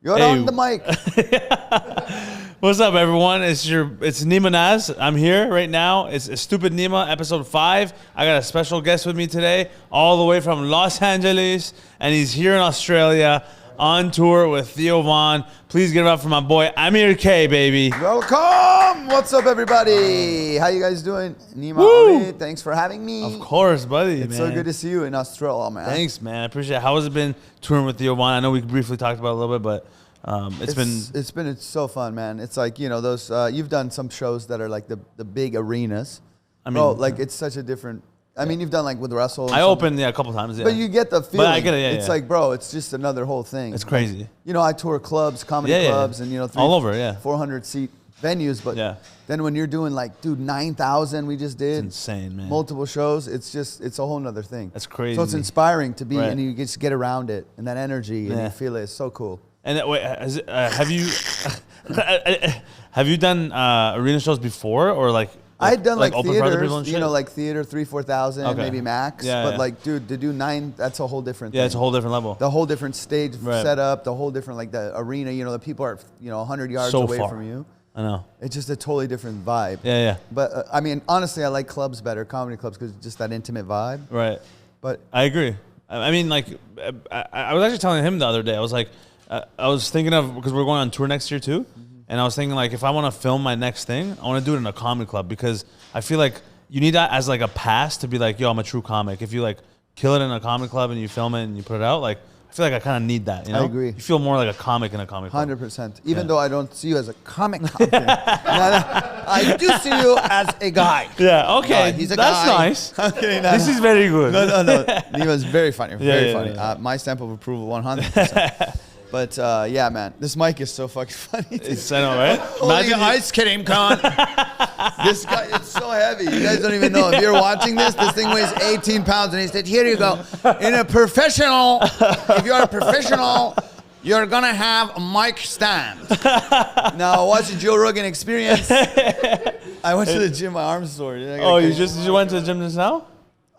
You're on the mic. What's up, everyone? It's NeemaNaz. I'm here right now. It's Stupid Neema, episode 5. I got a special guest with me today, all the way from Los Angeles, and he's here in Australia on tour with Theo Von. Please give it up for my boy Amir K, baby. Welcome. What's up, everybody? How you guys doing? Neema, Amir, thanks for having me. Of course, buddy. It's so good to see you in Australia, man. Thanks, man. I appreciate it. How has it been touring with Theo Von? I know we briefly talked about it a little bit, but it's so fun, man. It's like, you know, those you've done some shows that are like the big arenas. I mean, like it's such a different. I mean, you've done like with Russell. I opened a couple times, but you get the feeling. But I get it, it's like, bro, it's just another whole thing. It's crazy. Like, you know, I tour clubs, comedy clubs, and you know, all over, 400 seat venues. But then when you're doing like, dude, 9,000, we just did. It's insane, man. Multiple shows. It's a whole nother thing. That's crazy. So it's inspiring to be, and you just get around it, and that energy, and you feel it. It's so cool. And wait, have you done arena shows before, or like? I had done like open theaters, you know, like theater 3,000-4,000, maybe max. But like, dude, to do 9, that's a whole different thing. Yeah, it's a whole different level. The whole different stage setup, the whole different, like the arena, you know, the people are, you know, 100 yards away from you. I know. It's just a totally different vibe. Yeah. But I mean, honestly, I like clubs better, comedy clubs, because it's just that intimate vibe. Right. But I agree. I mean, like, I was actually telling him the other day, I was like, I was thinking of, because we're going on tour next year too. And I was thinking, like, if I want to film my next thing, I want to do it in a comedy club, because I feel like you need that as, like, a pass to be like, yo, I'm a true comic. If you, like, kill it in a comedy club and you film it and you put it out, like, I feel like I kind of need that, you know? I agree. You feel more like a comic in a comedy club. 100%. Even though I don't see you as a comic. I do see you as a guy. Yeah, okay. He's a That's guy. Nice. Okay, this is very good. No. Neema's very funny. Very funny. My stamp of approval, 100%. But yeah, man, this mic is so fucking funny. It's, I know, right? Holy ice cream cone. This guy, it's so heavy. You guys don't even know. If you're watching this thing weighs 18 pounds, and he said, "Here you go." If you're a professional, you're gonna have a mic stand. Now, what's the Joe Rogan experience? I went to the gym. My arm's sore. You went to the gym just now?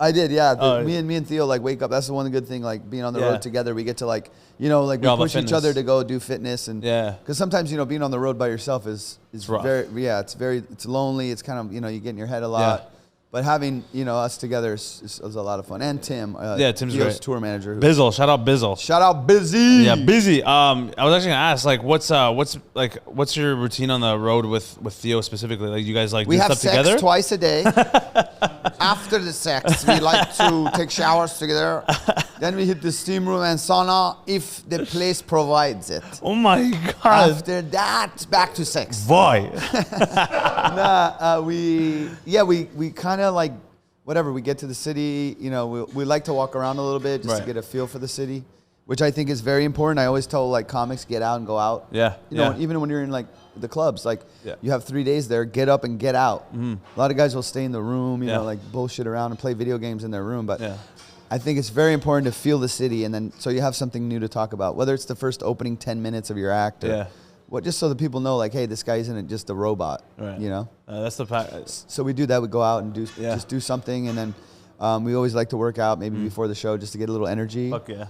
I did, yeah. Me and Theo like wake up. That's the one good thing, like being on the road together. We get to like, you know, like we push each other to go do fitness, and because sometimes, you know, being on the road by yourself is rough. It's lonely. It's kind of, you know, you get in your head a lot. But having, you know, us together is a lot of fun. And Tim, Tim's Theo's great. Tour manager. Bizzle, shout out Bizzle. Shout out Busy. Yeah, Busy. I was actually gonna ask, like, what's your routine on the road with Theo specifically? Like, you guys like do stuff together? We have sex twice a day. After the sex, we like to take showers together. Then we hit the steam room and sauna if the place provides it. Oh my God. After that, back to sex. Boy. We kind of like, whatever, we get to the city, you know, we like to walk around a little bit just to get a feel for the city, which I think is very important. I always tell like comics, get out and go out. Yeah. You know, even when you're in like the clubs, like you have 3 days there, get up and get out. A lot of guys will stay in the room, you know, like bullshit around and play video games in their room. But I think it's very important to feel the city, and then so you have something new to talk about, whether it's the first opening 10 minutes of your act or just so that people know, like, hey, this guy isn't just a robot, you know? That's the So we do that. We go out and just do something, and then we always like to work out maybe before the show just to get a little energy. Fuck yeah.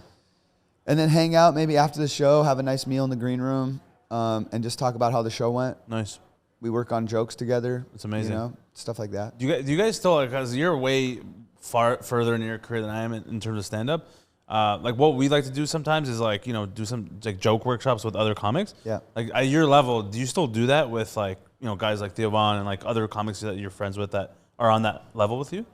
And then hang out maybe after the show, have a nice meal in the green room, and just talk about how the show went. Nice. We work on jokes together. It's amazing. You know, stuff like that. Do you guys still, because you're way further in your career than I am in terms of stand-up, like what we like to do sometimes is like, you know, do some like joke workshops with other comics. Yeah. Like at your level, do you still do that with like, you know, guys like Theo Von and like other comics that you're friends with that are on that level with you?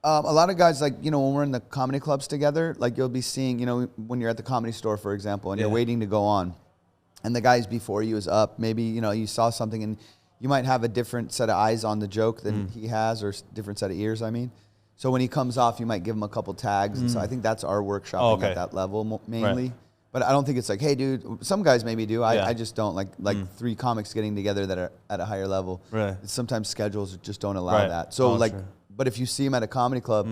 A lot of guys, like, you know, when we're in the comedy clubs together, like you'll be seeing, you know, when you're at the Comedy Store, for example, and you're waiting to go on, and the guys before you is up, maybe, you know, you saw something and you might have a different set of eyes on the joke than he has, or different set of ears, I mean. So when he comes off, you might give him a couple tags. And so I think that's our workshopping at that level mainly. Right. But I don't think it's like, hey, dude, some guys maybe do. I just don't like 3 comics getting together that are at a higher level. Right. Sometimes schedules just don't allow that. So but if you see him at a comedy club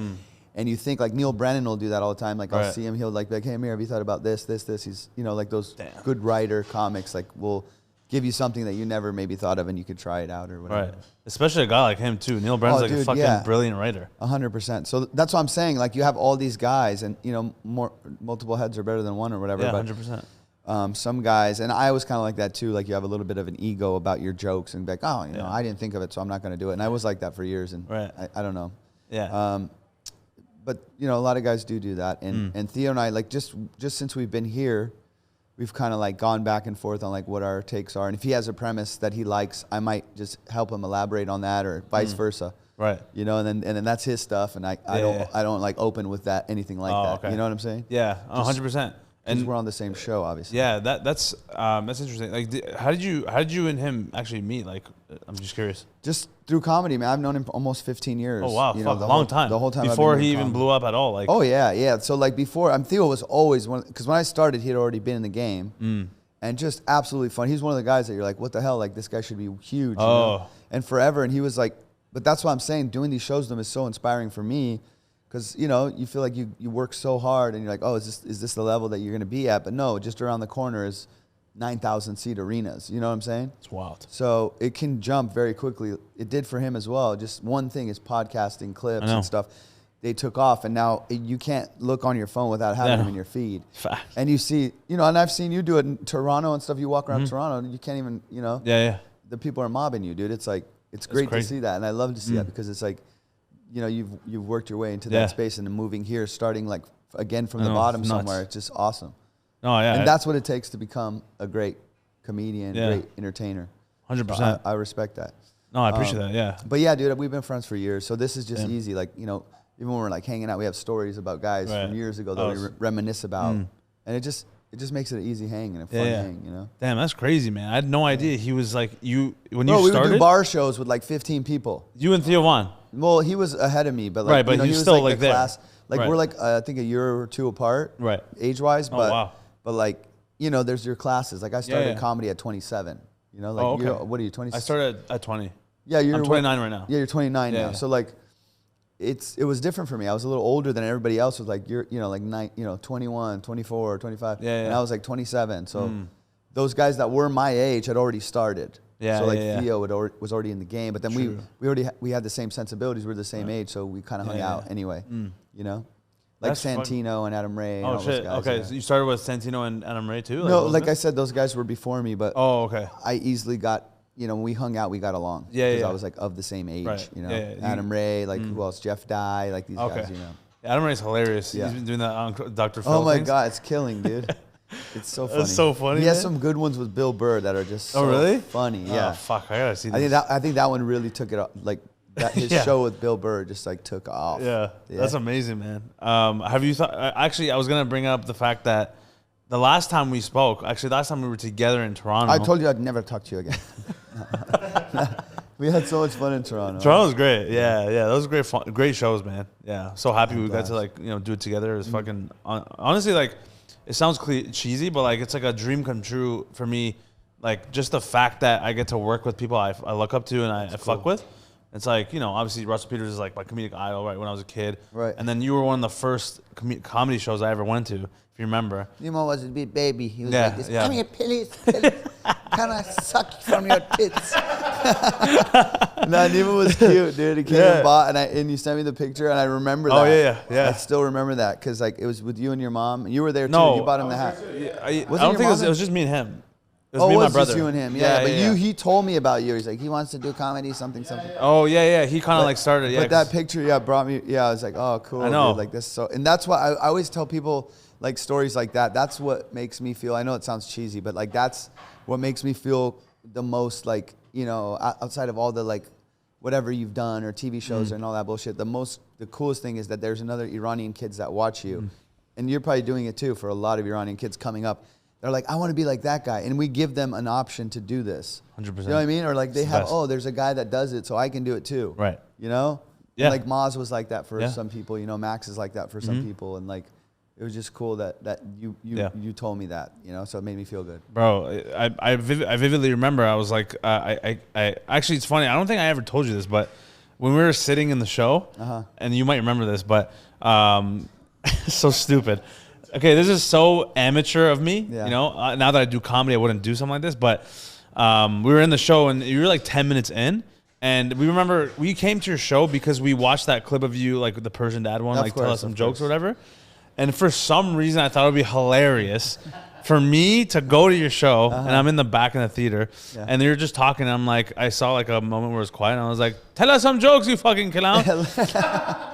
and you think like Neil Brennan will do that all the time. Like I'll see him, he'll like, hey, Amir, have you thought about this? He's, you know, like those good writer comics, like will give you something that you never maybe thought of and you could try it out or whatever. Right. Especially a guy like him too. Neil Brennan's a fucking brilliant writer. 100%. So that's what I'm saying. Like you have all these guys and, you know, multiple heads are better than one or whatever. Yeah, but, 100%. Some guys, and I was kind of like that too. Like you have a little bit of an ego about your jokes and be like, oh, you know, I didn't think of it, so I'm not going to do it. And I was like that for years, and I don't know. Yeah. But you know, a lot of guys do that, and Theo and I, like just since we've been here, we've kind of like gone back and forth on like what our takes are, and if he has a premise that he likes, I might just help him elaborate on that, or vice versa. Right. You know, and then that's his stuff, and I don't like open with that anything like that. Okay. You know what I'm saying? Yeah, 100%. And we're on the same show, obviously. Yeah, that's interesting. Like, how did you and him actually meet? Like, I'm just curious. Just through comedy, man. I've known him for almost 15 years. Oh wow, you know, long time. The whole time before he even blew up at all. Like, oh yeah. So like before, Theo was always one, because when I started, he had already been in the game, and just absolutely fun. He's one of the guys that you're like, what the hell? Like this guy should be huge. You know? And forever. And he was like, but that's what I'm saying. Doing these shows with him is so inspiring for me. Because, you know, you feel like you work so hard and you're like, oh, is this the level that you're going to be at? But no, just around the corner is 9,000 seat arenas. You know what I'm saying? It's wild. So it can jump very quickly. It did for him as well. Just one thing is podcasting clips and stuff. They took off, and now you can't look on your phone without having them in your feed. Fact. And you see, you know, and I've seen you do it in Toronto and stuff. You walk around Toronto and you can't even, you know. Yeah. The people are mobbing you, dude. It's like, it's great to see that. And I love to see that because it's like, you know, you've worked your way into that space, and then moving here, starting like again from the bottom somewhere. It's just awesome. Oh yeah, and that's what it takes to become a great comedian, great entertainer. 100%. So I respect that. No, I appreciate that. Yeah. But yeah, dude, we've been friends for years, so this is just easy. Like, you know, even when we're like hanging out, we have stories about guys from years ago that we reminisce about, and it just makes it an easy hang and a fun hang, you know. Damn, that's crazy, man. I had no idea he was like you when you we started. would do bar shows with like 15 people. You and Theo Vaughn. Well, he was ahead of me, but like, but you know, he's he was still like the there. class. Like we're like I think a year or two apart, age-wise. But but like, you know, there's your classes. Like I started comedy at 27. You know, like you're, what are you, 20? I started at 20. Yeah, I'm 29 right now. Yeah, you're 29 now. So like, it was different for me. I was a little older than everybody else. Was like you're, you know, like 21, 24, 25. And I was like 27. So those guys that were my age had already started. So like Theo was already in the game, but then we had the same sensibilities. We were the same age, so we kind of hung out anyway. You know, like that's Santino and Adam Ray. And all those guys, Okay, so you started with Santino and Adam Ray too? No, like I said, those guys were before me, but okay. I easily got. You know, when we hung out, we got along. Because I was like of the same age. You know, Adam Ray, like who else? Jeff Dye, like these guys. You know, Adam Ray's hilarious. He's been doing that on Dr. Phil. Oh my God, it's killing, dude. It's so funny. It's so funny. He has some good ones with Bill Burr that are just so funny. Yeah. Oh, fuck, I gotta see this. I think that one really took it up. Like his show with Bill Burr just like took off. Yeah. That's amazing, man. Have you thought? Actually, I was gonna bring up the fact that the last time we spoke, last time we were together in Toronto. I told you I'd never talk to you again. We had so much fun in Toronto. Toronto was great. Yeah. Those were great shows, man. Yeah. So happy we got to like, you know, do it together. It was fucking, honestly, like, it sounds cheesy, but like, it's like a dream come true for me. Like, just the fact that I get to work with people I look up to and I fuck with. It's like, you know, obviously Russell Peters is like my comedic idol, right, when I was a kid. Right. And then you were one of the first comedy shows I ever went to, if you remember. Neema was a big baby. He was like this. Come here, please. Can I suck from your tits? Nah, Neema was cute, dude. He came and bought, and you sent me the picture, and I remember that. Oh, yeah. I still remember that, because like, it was with you and your mom. You were there, too. No, you bought him the hat. I don't think it was just me and him. It was me and my brother. Just you and him. Yeah, but he told me about you. He's like, he wants to do comedy, something. Oh, yeah. He kind of like started, But that picture, brought me, I was like, oh, cool. I know. Dude, like this. So, and that's why I always tell people, like, stories like that. That's what makes me feel, I know it sounds cheesy, but like, that's what makes me feel the most, like, you know, outside of all the, like, whatever you've done or TV shows and all that bullshit, the coolest thing is that there's another Iranian kids that watch you. And you're probably doing it too for a lot of Iranian kids coming up. They're like, I want to be like that guy. And we give them an option to do this. 100%. You know what I mean? Or like they have, there's a guy that does it, so I can do it too. Right. You know? Yeah. And like Maz was like that for some people. You know, Max is like that for some people. And like, it was just cool that you told me that, you know? So it made me feel good. Bro, I vividly remember, I was like, I actually, it's funny. I don't think I ever told you this, but when we were sitting in the show, and you might remember this, but so stupid. Okay, this is so amateur of me, you know. Now that I do comedy, I wouldn't do something like this. But we were in the show, and you were like 10 minutes in, and we remember we came to your show because we watched that clip of you, like the Persian dad one, like tell us some jokes or whatever. And for some reason, I thought it would be hilarious for me to go to your show and I'm in the back in the theater and you're just talking. And I'm like, I saw like a moment where it was quiet and I was like, tell us some jokes, you fucking clown.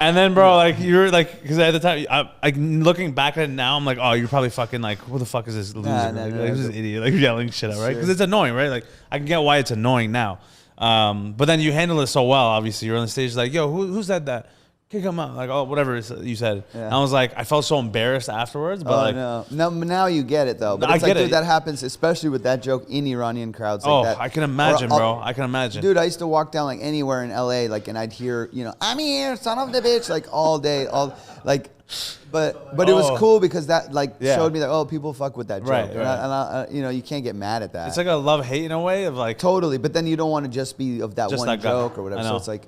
And then, bro, like you're like, because at the time, I looking back at it now, I'm like, oh, you're probably fucking like, who the fuck is this loser? Like, who's this idiot? Like yelling shit out, right? Because it's annoying, right? Like I can get why it's annoying now. But then you handle it so well. Obviously, you're on the stage like, yo, who said that? Kick him out, like, oh, whatever you said. Yeah. And I was like, I felt so embarrassed afterwards. But now you get it though. But it's dude, that happens, especially with that joke in Iranian crowds. Like that. I can imagine, bro. I can imagine. Dude, I used to walk down like anywhere in LA, like, and I'd hear, Amir, son of the bitch, like all day, But it was cool because that showed me that people fuck with that joke, right. And I, you can't get mad at that. It's like a love hate in a way of like totally. But then you don't want to just be of that one joke or whatever. So it's like.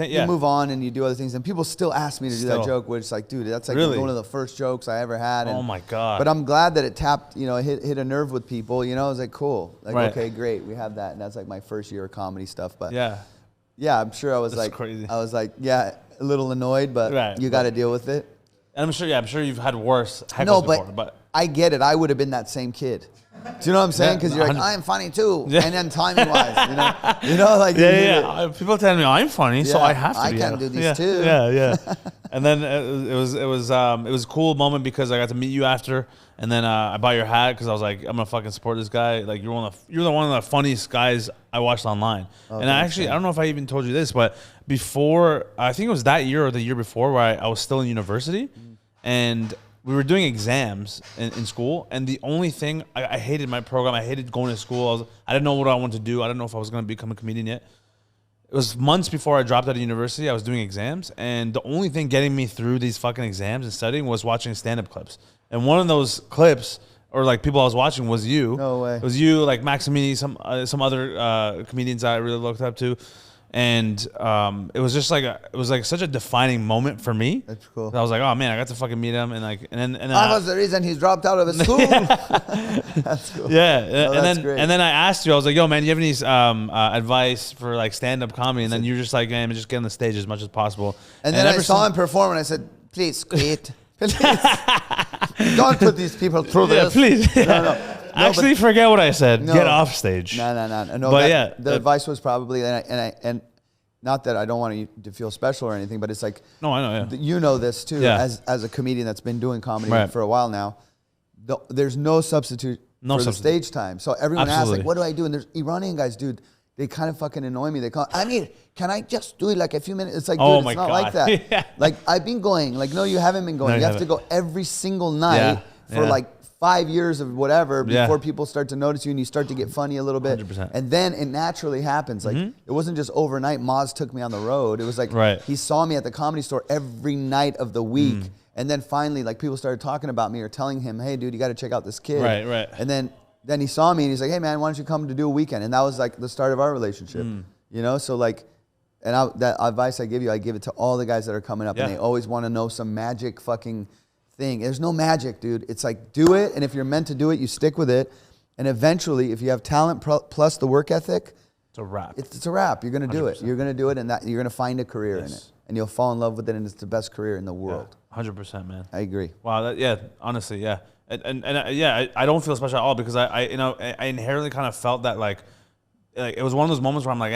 You move on and you do other things, and people still ask me to do that joke, which like, dude, that's like one of the first jokes I ever had. And, oh my god! But I'm glad that it tapped, hit a nerve with people. I was like, cool, like okay, great, we have that, and that's like my first year of comedy stuff. But yeah, I'm sure I was crazy. I was like, a little annoyed, but you got to deal with it. And I'm sure you've had worse heckles before, but I get it. I would have been that same kid. Do you know what I'm saying? Because you're like, I'm funny too, and then timing-wise, People tell me I'm funny, so I have to. I can do these too. Yeah. And then it was a cool moment because I got to meet you after, and then I bought your hat because I was like, I'm gonna fucking support this guy. Like you're one of the funniest guys I watched online. And I don't know if I even told you this, but before, I think it was that year or the year before, where I was still in university, and we were doing exams in school, and the only thing I hated my program. I hated going to school. I didn't know what I wanted to do. I didn't know if I was going to become a comedian yet. It was months before I dropped out of university. I was doing exams, and the only thing getting me through these fucking exams and studying was watching stand-up clips. And one of those clips, or like people I was watching, was you. No way. It was you, like Maximini, some other comedians I really looked up to. And it was just like such a defining moment for me. That's cool. I was like, oh man, I got to fucking meet him, and then that was the reason he's dropped out of the school. That's cool. Yeah, that's great. And then I asked you, I was like, yo man, do you have any advice for like stand up comedy? And then you're just like, man, just get on the stage as much as possible. And then I saw him perform, and I said, please quit. Please. Don't put these people through this. Please. No, actually, forget what I said. No. Get off stage. No. But the advice was probably, and not that I don't want you to feel special or anything, but it's like, no, I know, you know this too, as a comedian that's been doing comedy for a while now. There's no substitute for the stage time. So everyone asks, like, what do I do? And there's Iranian guys, dude. They kind of fucking annoy me. They call, Amir, can I just do it like a few minutes? It's like, dude, it's not like that. Like, I've been going. Like, no, you haven't been going. No, you have to go every single night for like 5 years of whatever before people start to notice you and you start to get funny a little bit. 100%. And then it naturally happens. Like, it wasn't just overnight. Maz took me on the road. It was like, he saw me at the Comedy Store every night of the week. And then finally, like, people started talking about me or telling him, hey, dude, you got to check out this kid. Right. And then he saw me and he's like, hey man, why don't you come to do a weekend? And that was like the start of our relationship, So like, and that advice I give you, I give it to all the guys that are coming up and they always want to know some magic fucking thing. There's no magic, dude. It's like, do it. And if you're meant to do it, you stick with it. And eventually, if you have talent plus the work ethic, it's a wrap. It's a wrap. You're going to do it. You're going to do it, and you're going to find a career in it. And you'll fall in love with it, and it's the best career in the world. 100%, man. I agree. Wow. Honestly, I don't feel special at all because I inherently kind of felt that like it was one of those moments where I'm like,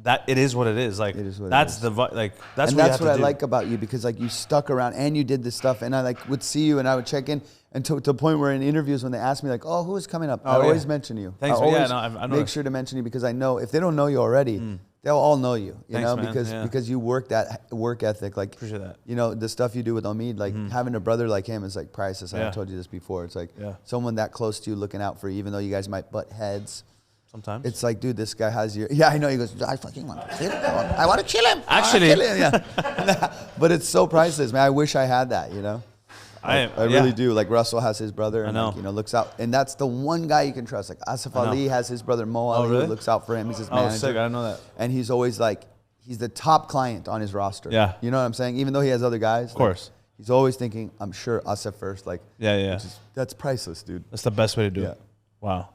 that it is what it is. Like, that's what I like about you, because like you stuck around and you did this stuff, and I like would see you and I would check in, and to the point where in interviews when they ask me like, oh, who is coming up, I always mention you. Thanks. I always make sure to mention you, because I know if they don't know you already, they'll all know you. Because you work that work ethic. Like, appreciate that. The stuff you do with Omid, like having a brother like him is like priceless. I've told you this before. It's like someone that close to you, looking out for you, even though you guys might butt heads. Sometimes it's like, dude, this guy has your. Yeah, I know. He goes, I fucking want to kill him. I want to kill him. Actually, but it's so priceless, man. I wish I had that. I really do. Like Russell has his brother, and like, looks out, and that's the one guy you can trust. Like Asif Ali has his brother Mo Ali, who looks out for him. He's his manager. Oh, sick! I didn't know that. And he's always like, he's the top client on his roster. Yeah, you know what I'm saying? Even though he has other guys, of course, he's always thinking, I'm sure Asif first. Like, that's priceless, dude. That's the best way to do it. Wow.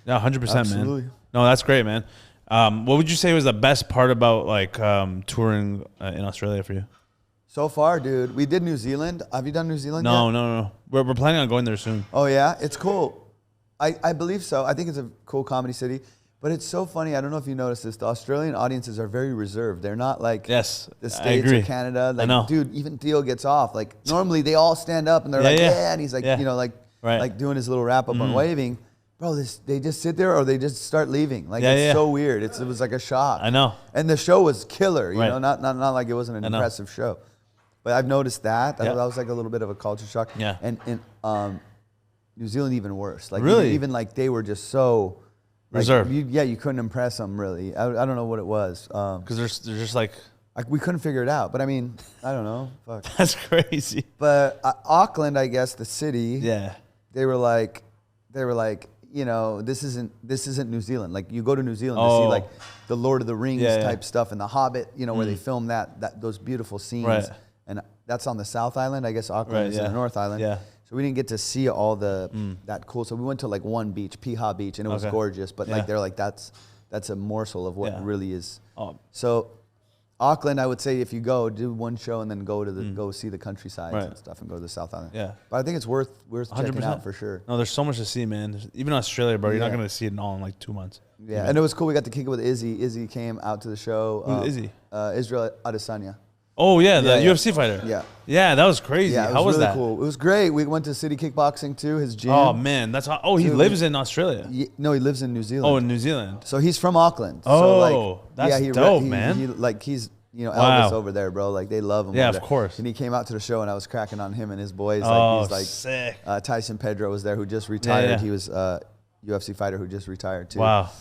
Yeah, 100%, man. No, that's great, man. What would you say was the best part about like touring in Australia for you? So far, dude, we did New Zealand. Have you done New Zealand yet? No. We're planning on going there soon. Oh yeah, it's cool. I believe so. I think it's a cool comedy city. But it's so funny. I don't know if you noticed this. The Australian audiences are very reserved. They're not like the States or Canada. Like, I know. Dude, even Theo gets off. Like, normally they all stand up and they're and he's like, like doing his little wrap up and waving. Bro, they just sit there or they just start leaving. Like, it's so weird. It was like a shock. I know. And the show was killer. You know, not like it wasn't an impressive show. But I've noticed that. That was like a little bit of a culture shock. Yeah. And New Zealand even worse. Like, really? Even like they were just so. Reserve. You couldn't impress them really. I don't know what it was. Because they're just like we couldn't figure it out. But I mean, I don't know. Fuck. That's crazy. But Auckland, I guess the city. Yeah. They were like, you know, this isn't New Zealand. Like you go to New Zealand to see like the Lord of the Rings type stuff and the Hobbit. You know where they filmed those beautiful scenes. Right. And that's on the South Island. I guess Auckland is in the North Island. Yeah. So we didn't get to see all that cool. So we went to like one beach, Piha Beach, and it was gorgeous. But like they're like that's a morsel of what really is. Oh. So Auckland, I would say if you go, do one show and then go see the countryside and stuff and go to the South Island. Yeah. But I think it's worth 100%. Checking out for sure. No, there's so much to see, man. Even Australia, bro, you're not gonna see it all in like 2 months. Yeah, and it was cool. We got to kick it with Izzy. Izzy came out to the show. Who's Izzy? Israel Adesanya. Oh yeah, the UFC fighter. Yeah. Yeah, that was crazy. Yeah, How was really that? Cool. It was great. We went to City Kickboxing too, his gym. Oh man, that's how. Oh, he lives in Australia. No, he lives in New Zealand. Oh, in New Zealand. So he's from Auckland. Oh, so like, that's dope, man. He's Elvis over there, bro. Like they love him. Yeah, over of there. course. And he came out to the show, and I was cracking on him and his boys. Oh, like, sick. Tyson Pedro was there, who just retired. Yeah. He was a UFC fighter who just retired too. Wow.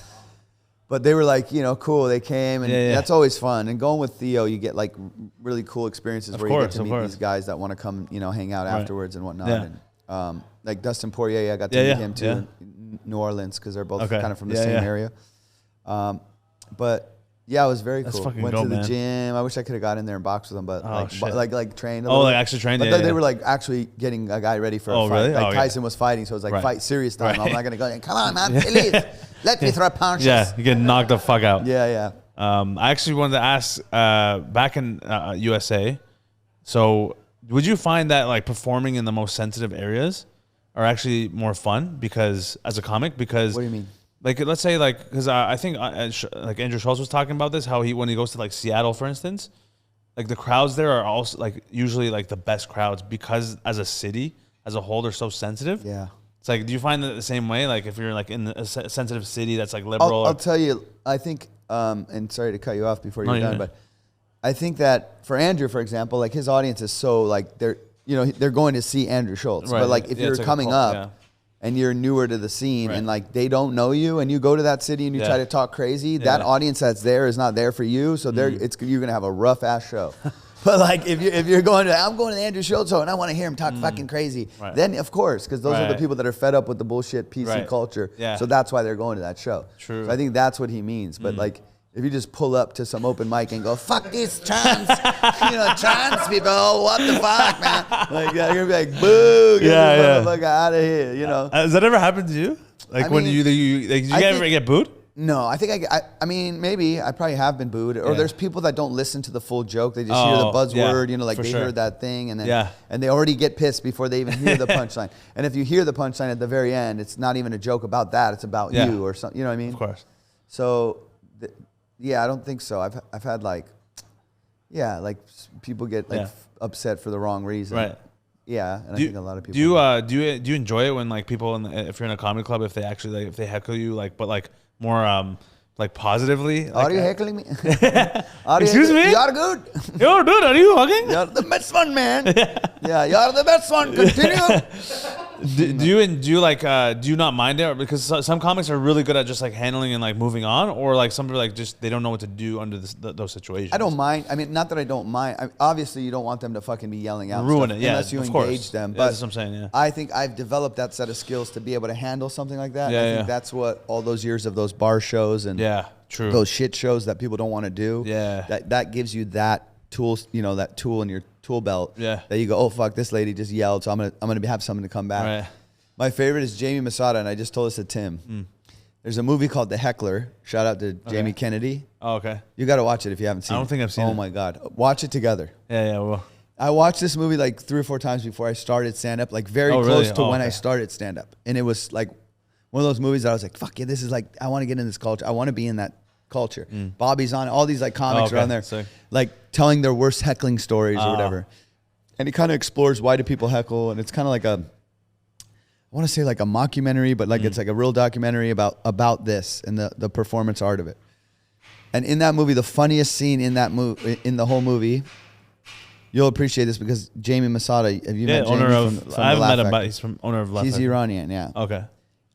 But they were like, cool. They came, and that's always fun. And going with Theo, you get like really cool experiences where you get to meet these guys that want to come, hang out afterwards and whatnot. Yeah. And like Dustin Poirier, I got to meet him too in New Orleans because they're both kind of from the same area. But yeah, it was very cool. Went to the gym. I wish I could have got in there and boxed with them, but like trained. Like actually trained. But they were like actually getting a guy ready for a fight. Really? Like Tyson was fighting, so it was like fight serious time. I'm not gonna go. Come on, man, please. Let me throw punches. Yeah, you get knocked the fuck out. Yeah. I actually wanted to ask back in USA. So would you find that like performing in the most sensitive areas are actually more fun because as a comic? Because what do you mean? Like, let's say, like, because I think, like, Andrew Schultz was talking about this, how when he goes to, like, Seattle, for instance, like, the crowds there are also, like, usually, like, the best crowds because as a city, as a whole, they're so sensitive. Yeah. It's like, do you find it the same way? Like, if you're, like, in a sensitive city that's, like, liberal? I'll tell you, I think, and sorry to cut you off before you're done, but I think that for Andrew, for example, like, his audience is so, like, they're going to see Andrew Schultz. Right. But, like, if you're coming up, and you're newer to the scene and like they don't know you and you go to that city and you try to talk crazy, that audience that's there is not there for you. So you're going to have a rough ass show. But like if you're going to, I'm going to the Andrew Schultz show and I want to hear him talk fucking crazy, then of course, because those are the people that are fed up with the bullshit PC culture. Yeah. So that's why they're going to that show. True. So I think that's what he means. But like, if you just pull up to some open mic and go, fuck these trans, trans people, what the fuck, man? Like, you're gonna be like, boo, get this motherfucker out of here, Has that ever happened to you? Like, did you ever get booed? No, I think I mean, maybe I probably have been booed. Or there's people that don't listen to the full joke. They just hear the buzzword, like they heard that thing, and then and they already get pissed before they even hear the punchline. And if you hear the punchline at the very end, it's not even a joke about that. It's about you or something. You know what I mean? Of course. So. Yeah, I don't think so. I've had like people get like upset for the wrong reason. Right. Yeah, and I think a lot of people. Do you enjoy it when like people if you're in a comedy club if they actually if they heckle you but like more like positively? Are you heckling me? Excuse me? You're good. Yo, dude, are you hugging? You're the best one, man. Yeah, you're the best one. Continue. Do you not mind it? Because some comics are really good at just like handling and like moving on, or like some people like just they don't know what to do under those situations. I don't mind. I mean, not that I don't mind. Obviously, you don't want them to fucking be yelling out, ruin it, unless you engage them. But that's what I'm saying. Yeah, I think I've developed that set of skills to be able to handle something like that. I think that's what all those years of those bar shows and those shit shows that people don't want to do. Yeah, that gives you that tool, that tool in your tool belt. Yeah, that you go, oh fuck, this lady just yelled, so I'm gonna have something to come back. Right. My favorite is Jamie Masada, and I just told this to Tim. There's a movie called The Heckler. Shout out to Jamie Kennedy. Oh, okay. You got to watch it if you haven't seen it. I don't think I've seen it. Oh my god, watch it together. Yeah, well. I watched this movie like 3 or 4 times before I started stand up, like very close to when I started stand up, and it was like one of those movies that I was like, fuck yeah, this is like, I want to get in this culture. I want to be in that culture. Bobby's on it. All these like comics are on there, Sick. like telling their worst heckling stories or whatever. And he kind of explores why do people heckle, and it's kind of like I want to say like a mockumentary, but like it's like a real documentary about this and the performance art of it. And in that movie, the funniest scene in that in the whole movie, you'll appreciate this because Jamie Masada, have you met Jamie from I haven't met him, Factory? but he's from owner of Laugh He's Factory. Iranian, yeah. Okay.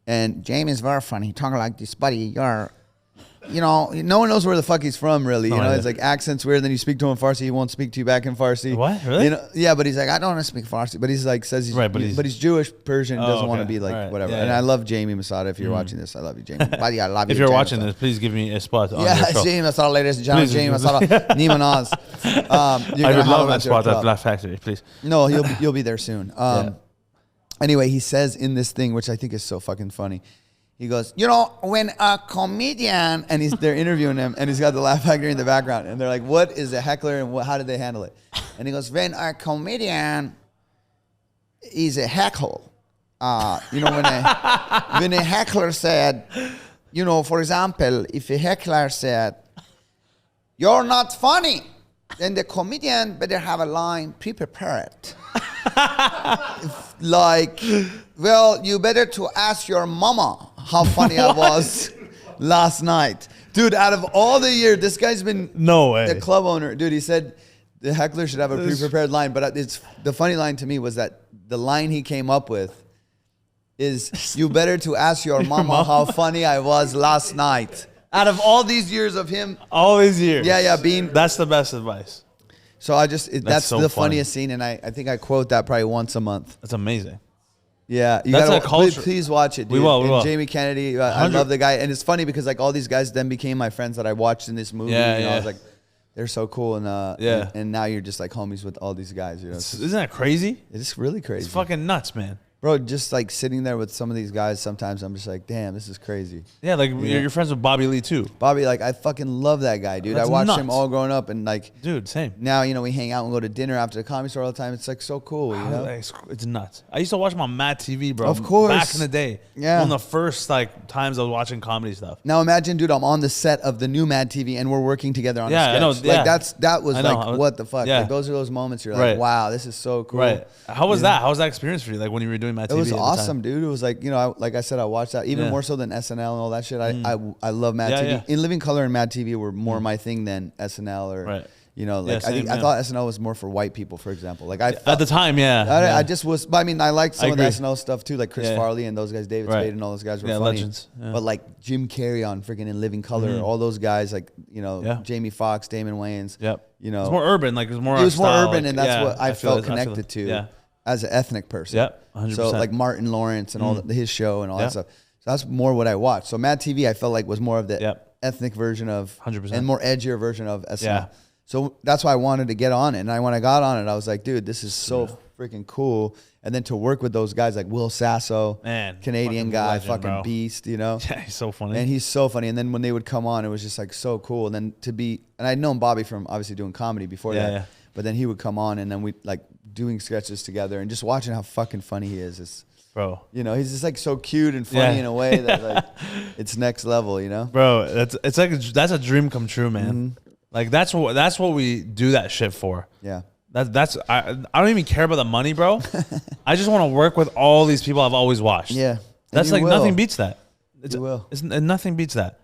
And Jamie's very funny. He talking like this, buddy. You're, no one knows where the fuck he's from, really. It's like accent's weird. Then you speak to him in Farsi, he won't speak to you back in Farsi. What? Really? Yeah, but he's like, I don't want to speak Farsi. But he's like, says he's Right, but he's Jewish, Persian, doesn't want to be like whatever. Yeah, and I love Jamie Masada. If you're watching this, I love you, Jamie. Buddy, I love you. If you're Jamie watching Masada. this, please give me a spot on Yeah, your show. Jamie Masada, ladies and gentlemen. Please. Jamie Masada, NeemaNaz. I would love a spot at Laugh Factory, please. No, you'll be there soon. Anyway, he says in this thing, which I think is so fucking funny. He goes, when a comedian, and they're interviewing him, and he's got the Laugh Factory in the background, and they're like, what is a heckler, and how did they handle it? And he goes, when a comedian is a heckle, when a heckler said, for example, if a heckler said, you're not funny, then the comedian better have a line pre-prepared. Like, well, you better to ask your mama how funny I was last night. Dude, out of all the years, this guy's been No way. the club owner. Dude, he said the heckler should have a pre-prepared line. But it's the funny line to me was that the line he came up with is, you better to ask your mama how funny I was last night. Out of all these years of him. All these years. being. That's the best advice. So that's so the funny. funniest scene, and I think I quote that probably once a month. That's amazing. Yeah, you That's gotta, a culture. please watch it, dude. We will. And Jamie Kennedy, I love the guy, and it's funny because like all these guys then became my friends that I watched in this movie. I was like, they're so cool, and and now you're just like homies with all these guys. Isn't that crazy? It's really crazy. It's fucking nuts, man. Bro, just like sitting there with some of these guys, sometimes I'm just like, damn, this is crazy. Yeah, like you're friends with Bobby Lee too. Bobby, like I fucking love that guy, dude. That's I watched nuts. him all growing up, and like, Dude, same. now we hang out and go to dinner after the comedy store all the time. It's like so cool, you know. It's nuts. I used to watch him on Mad TV, bro. Of course. Back in the day. Yeah. One of the first like times I was watching comedy stuff. Now imagine, dude, I'm on the set of the new Mad TV and we're working together on a sketch. I know, Like that was I know. like, what the fuck? Yeah. Like those are those moments you're Right. like, wow, this is so cool. Right. How was that? How was that experience for you? Like when you were doing Mad TV? It was at the awesome, time? dude. It was like, like I said, I watched that even more so than SNL and all that shit. I love Mad TV. Yeah. In Living Color and Mad TV were more my thing than SNL or, Right. like I thought SNL was more for white people, for example. Like At the time, I just was, but I mean, I liked some of the agree. SNL stuff too, like Chris Farley and those guys, David Spade and all those guys were funny. legends. Yeah. But like Jim Carrey on freaking In Living Color, all those guys, like, Jamie Foxx, Damon Wayans. Yep. You know, It's more urban. Like it was more. it was more style, urban, like, and that's what I felt feel connected it. to Yeah. as an ethnic person. Yep. 100%. So like Martin Lawrence and all his show and all Yeah. that stuff. So that's more what I watched. So Mad TV, I felt like was more of the ethnic version of 100%. and more edgier version of SNL. Yeah. So that's why I wanted to get on it. And when I got on it, I was like, dude, this is so freaking cool. And then to work with those guys like Will Sasso, Man, Canadian fucking guy, legend, fucking bro. beast, you know? Yeah, he's so funny. And he's so funny. And then when they would come on, it was just like so cool. And then and I'd known Bobby from obviously doing comedy before that. Yeah. But then he would come on and then we like doing sketches together and just watching how fucking funny he is. Bro. He's just like so cute and funny in a way that like it's next level, Bro, that's a dream come true, man. Like that's what we do that shit for. Yeah. I don't even care about the money, bro. I just want to work with all these people I've always watched. Yeah. That's like nothing beats that. You will. Nothing beats that.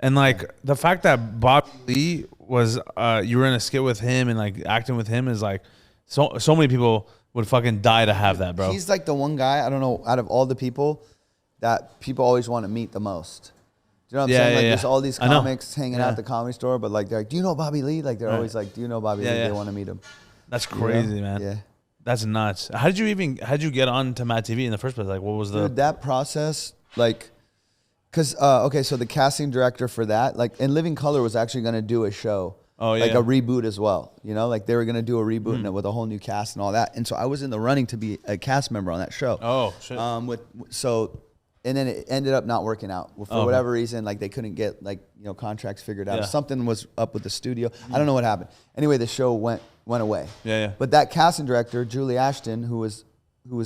And like the fact that Bob Lee was you were in a skit with him and like acting with him is like so many people would fucking die to have that, bro. He's like the one guy, I don't know, out of all the people that people always want to meet the most. Do you know what I'm saying? Like there's all these comics hanging out at the comedy store, but like they're like, do you know Bobby Lee? Like they're always like, do you know Bobby Lee? They want to meet him. That's crazy, man. Yeah. That's nuts. How'd you get on to Mad TV in the first place? Like what was the that process, like because so the casting director for that, like In Living Color was actually gonna do a show. Oh, yeah. Like a reboot as well. Like they were gonna do a reboot and with a whole new cast and all that. And so I was in the running to be a cast member on that show. Oh shit. And then it ended up not working out for whatever reason. Like they couldn't get contracts figured out. Yeah. Something was up with the studio. I don't know what happened. Anyway, the show went away. Yeah. But that casting director, Julie Ashton, who was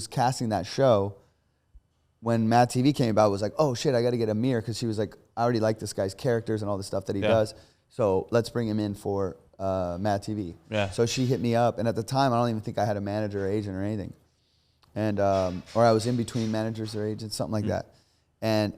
casting that show, when Mad TV came about, it was like, oh shit, I got to get Amir, because she was like, I already like this guy's characters and all the stuff that he does, so let's bring him in for Mad TV. Yeah. So she hit me up, and at the time, I don't even think I had a manager or agent or anything, and or I was in between managers or agents, something like that, and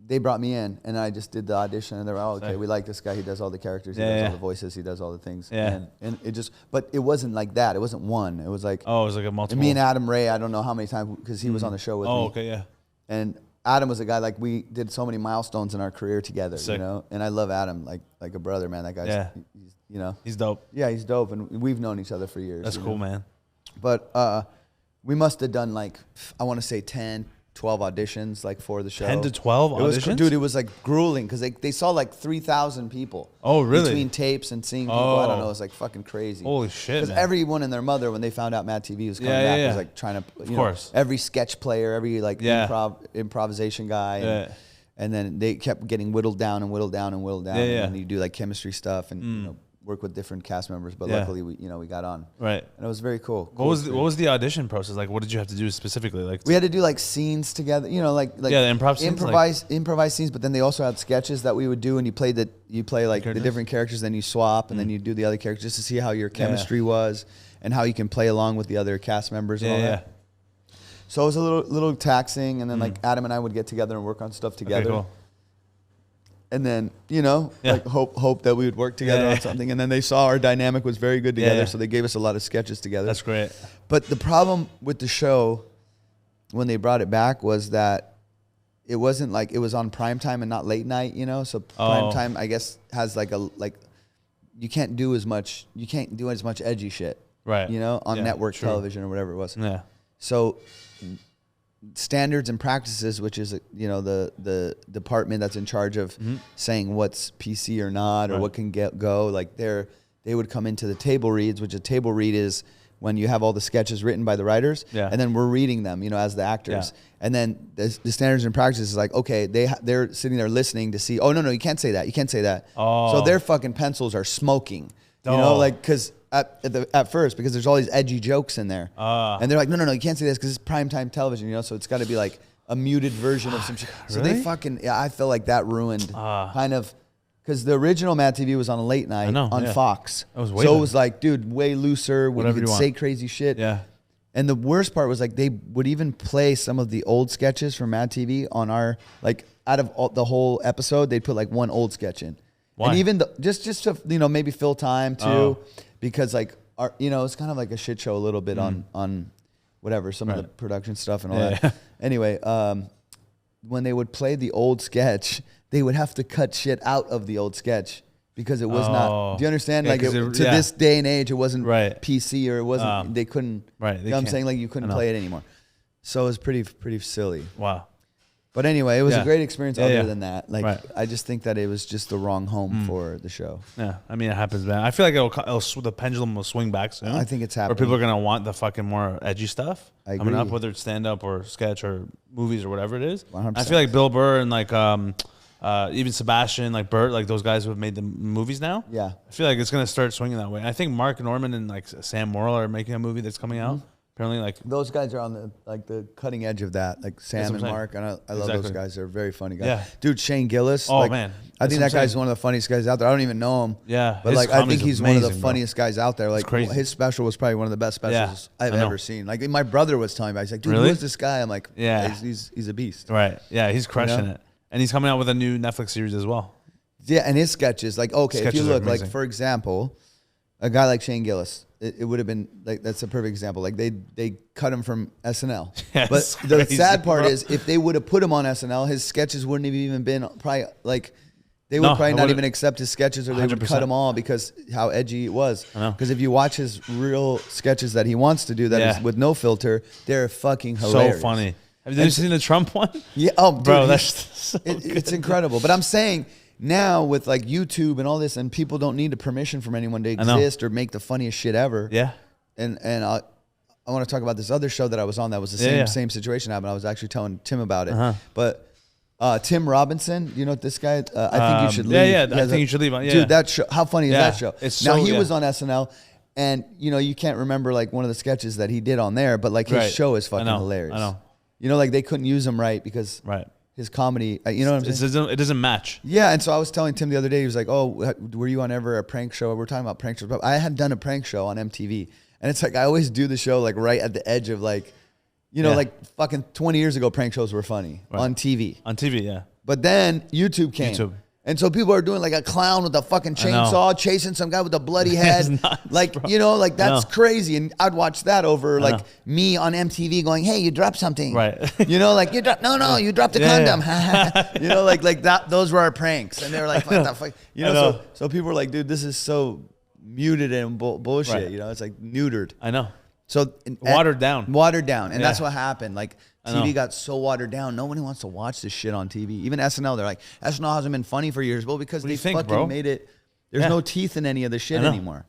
they brought me in, and I just did the audition, and they were, oh, okay, we like this guy. He does all the characters. He does all the voices. He does all the things. Yeah. And it just, but it wasn't like that. It wasn't one. It was like, oh, it was like a multiple. Me and Adam Ray, I don't know how many times, because he was on the show with me. Oh, okay, yeah. And Adam was a guy, like, we did so many milestones in our career together, you know? And I love Adam like a brother, man. That guy's, he's, you know. He's dope. Yeah, he's dope, and we've known each other for years. That's cool, man. But we must have done, like, I want to say 10, 12 auditions, like, for the show. 10 to 12 auditions? Dude, it was like grueling, because they saw like 3,000 people. Oh, really? Between tapes and seeing people. I don't know. It was like fucking crazy. Holy shit, Because everyone and their mother, when they found out Mad TV was coming back, was like trying to, you know, every sketch player, every like improvisation guy. And then they kept getting whittled down and whittled down and whittled down. And then you do like chemistry stuff and, you know, work with different cast members, but luckily we got on. Right. And it was very cool. What was the audition process like? What did you have to do specifically? Like, we had to do like scenes together, you know, like the improvised scenes, but then they also had sketches that we would do, and you play like the different characters, then you swap, and then you do the other characters just to see how your chemistry was and how you can play along with the other cast members and all that. So it was a little taxing, and then like Adam and I would get together and work on stuff together. Okay, cool. And then, you know, like hope that we would work together on something. And then they saw our dynamic was very good together, so they gave us a lot of sketches together. That's great. But the problem with the show, when they brought it back, was that it wasn't like, it was on prime time and not late night, you know? So prime time, I guess, has like you can't do as much edgy shit, right? You know, on network television or whatever it was. Yeah. So standards and practices, which is, you know, the department that's in charge of saying what's PC or not, or what can go, like they would come into the table reads, which a table read is when you have all the sketches written by the writers, and then we're reading them, you know, as the actors. And then the standards and practices is like, okay, they're sitting there listening to see, oh, no, you can't say that. You can't say that. So their fucking pencils are smoking, you know, like, because at first, because there's all these edgy jokes in there. And they're like, no, you can't say this because it's primetime television, you know, so it's got to be like a muted version of some shit. So they fucking, I feel like that ruined kind of, because the original Mad TV was on a late night on Fox. It was like, dude, way looser, when you could say crazy shit. Yeah. And the worst part was like, they would even play some of the old sketches from Mad TV on our, like, out of the whole episode, they'd put like one old sketch in. Why? And even just to, you know, maybe fill time too. Because like, you know, it's kind of like a shit show a little bit on whatever, some of the production stuff and all that. Anyway, when they would play the old sketch, they would have to cut shit out of the old sketch because it was not. Do you understand? Like to this day and age, it wasn't PC, or it wasn't. They couldn't. Right. You know what I'm saying? Like you couldn't play it anymore. So it was pretty silly. Wow. But anyway, it was a great experience other than that. Like, I just think that it was just the wrong home for the show. Yeah, I mean, it happens, man. I feel like the pendulum will swing back soon. I think it's happening. Or people are going to want the fucking more edgy stuff coming up, whether it's stand-up or sketch or movies or whatever it is. 100%. I feel like Bill Burr and like even Sebastian, like Burt, like those guys who have made the movies now. Yeah. I feel like it's going to start swinging that way. I think Mark Norman and like Sam Morrill are making a movie that's coming out. Apparently, like those guys are on the cutting edge of that, like Sam and Mark, and I love those guys. They're very funny guys. Yeah. Dude, Shane Gillis. Oh, like, man, I think that guy's one of the funniest guys out there. I don't even know him. Yeah, but like I think he's one of the funniest guys out there. Like his special was probably one of the best specials I've ever seen. Like my brother was telling me, he's like, dude, who is this guy? I'm like, yeah, he's a beast. Right. Yeah, he's crushing it, and he's coming out with a new Netflix series as well. Yeah, and his sketches, like if you look, like for example, a guy like Shane Gillis. It would have been like, that's a perfect example. Like they cut him from SNL. Yeah, but the sad part is, if they would have put him on SNL, his sketches wouldn't have even been probably like, they would probably not even accept his sketches, or they 100%. Would cut them all because how edgy it was. Because if you watch his real sketches that he wants to do that is with no filter, they're fucking hilarious. So funny. Have you seen the Trump one? Yeah. Oh, dude, bro, that's it's incredible. But I'm saying, now with like YouTube and all this, and people don't need a permission from anyone to exist or make the funniest shit ever. Yeah. And I want to talk about this other show that I was on that was the same situation happened. I was actually telling Tim about it. But Tim Robinson, you know this guy? I think you should leave. Yeah, I think you should leave. Yeah. Dude, that show, how funny is that show? Now he was on SNL, and you know, you can't remember like one of the sketches that he did on there, but like his show is fucking hilarious. I know. You know, like they couldn't use him right because his comedy, you know what I'm saying? It doesn't match. Yeah, and so I was telling Tim the other day, he was like, oh, were you on ever a prank show? We're talking about prank shows. But I had done a prank show on MTV. And it's like I always do the show like right at the edge of like, you know, like fucking 20 years ago, prank shows were funny on TV. On TV, yeah. But then YouTube came. And so people are doing like a clown with a fucking chainsaw chasing some guy with a bloody head. Nuts, like, bro. You know, like that's crazy. And I'd watch that over like me on MTV going, hey, you dropped something. Right. You know, like you dropped, no, you dropped a condom. You know, like that, those were our pranks. And they were like, what the fuck? You know, so people were like, dude, this is so muted and bullshit. Right. You know, it's like neutered. I know. So watered down. And that's what happened. Like TV got so watered down. Nobody wants to watch this shit on TV. Even SNL, they're like, SNL hasn't been funny for years. Well, because they fucking made it. There's no teeth in any of the shit anymore.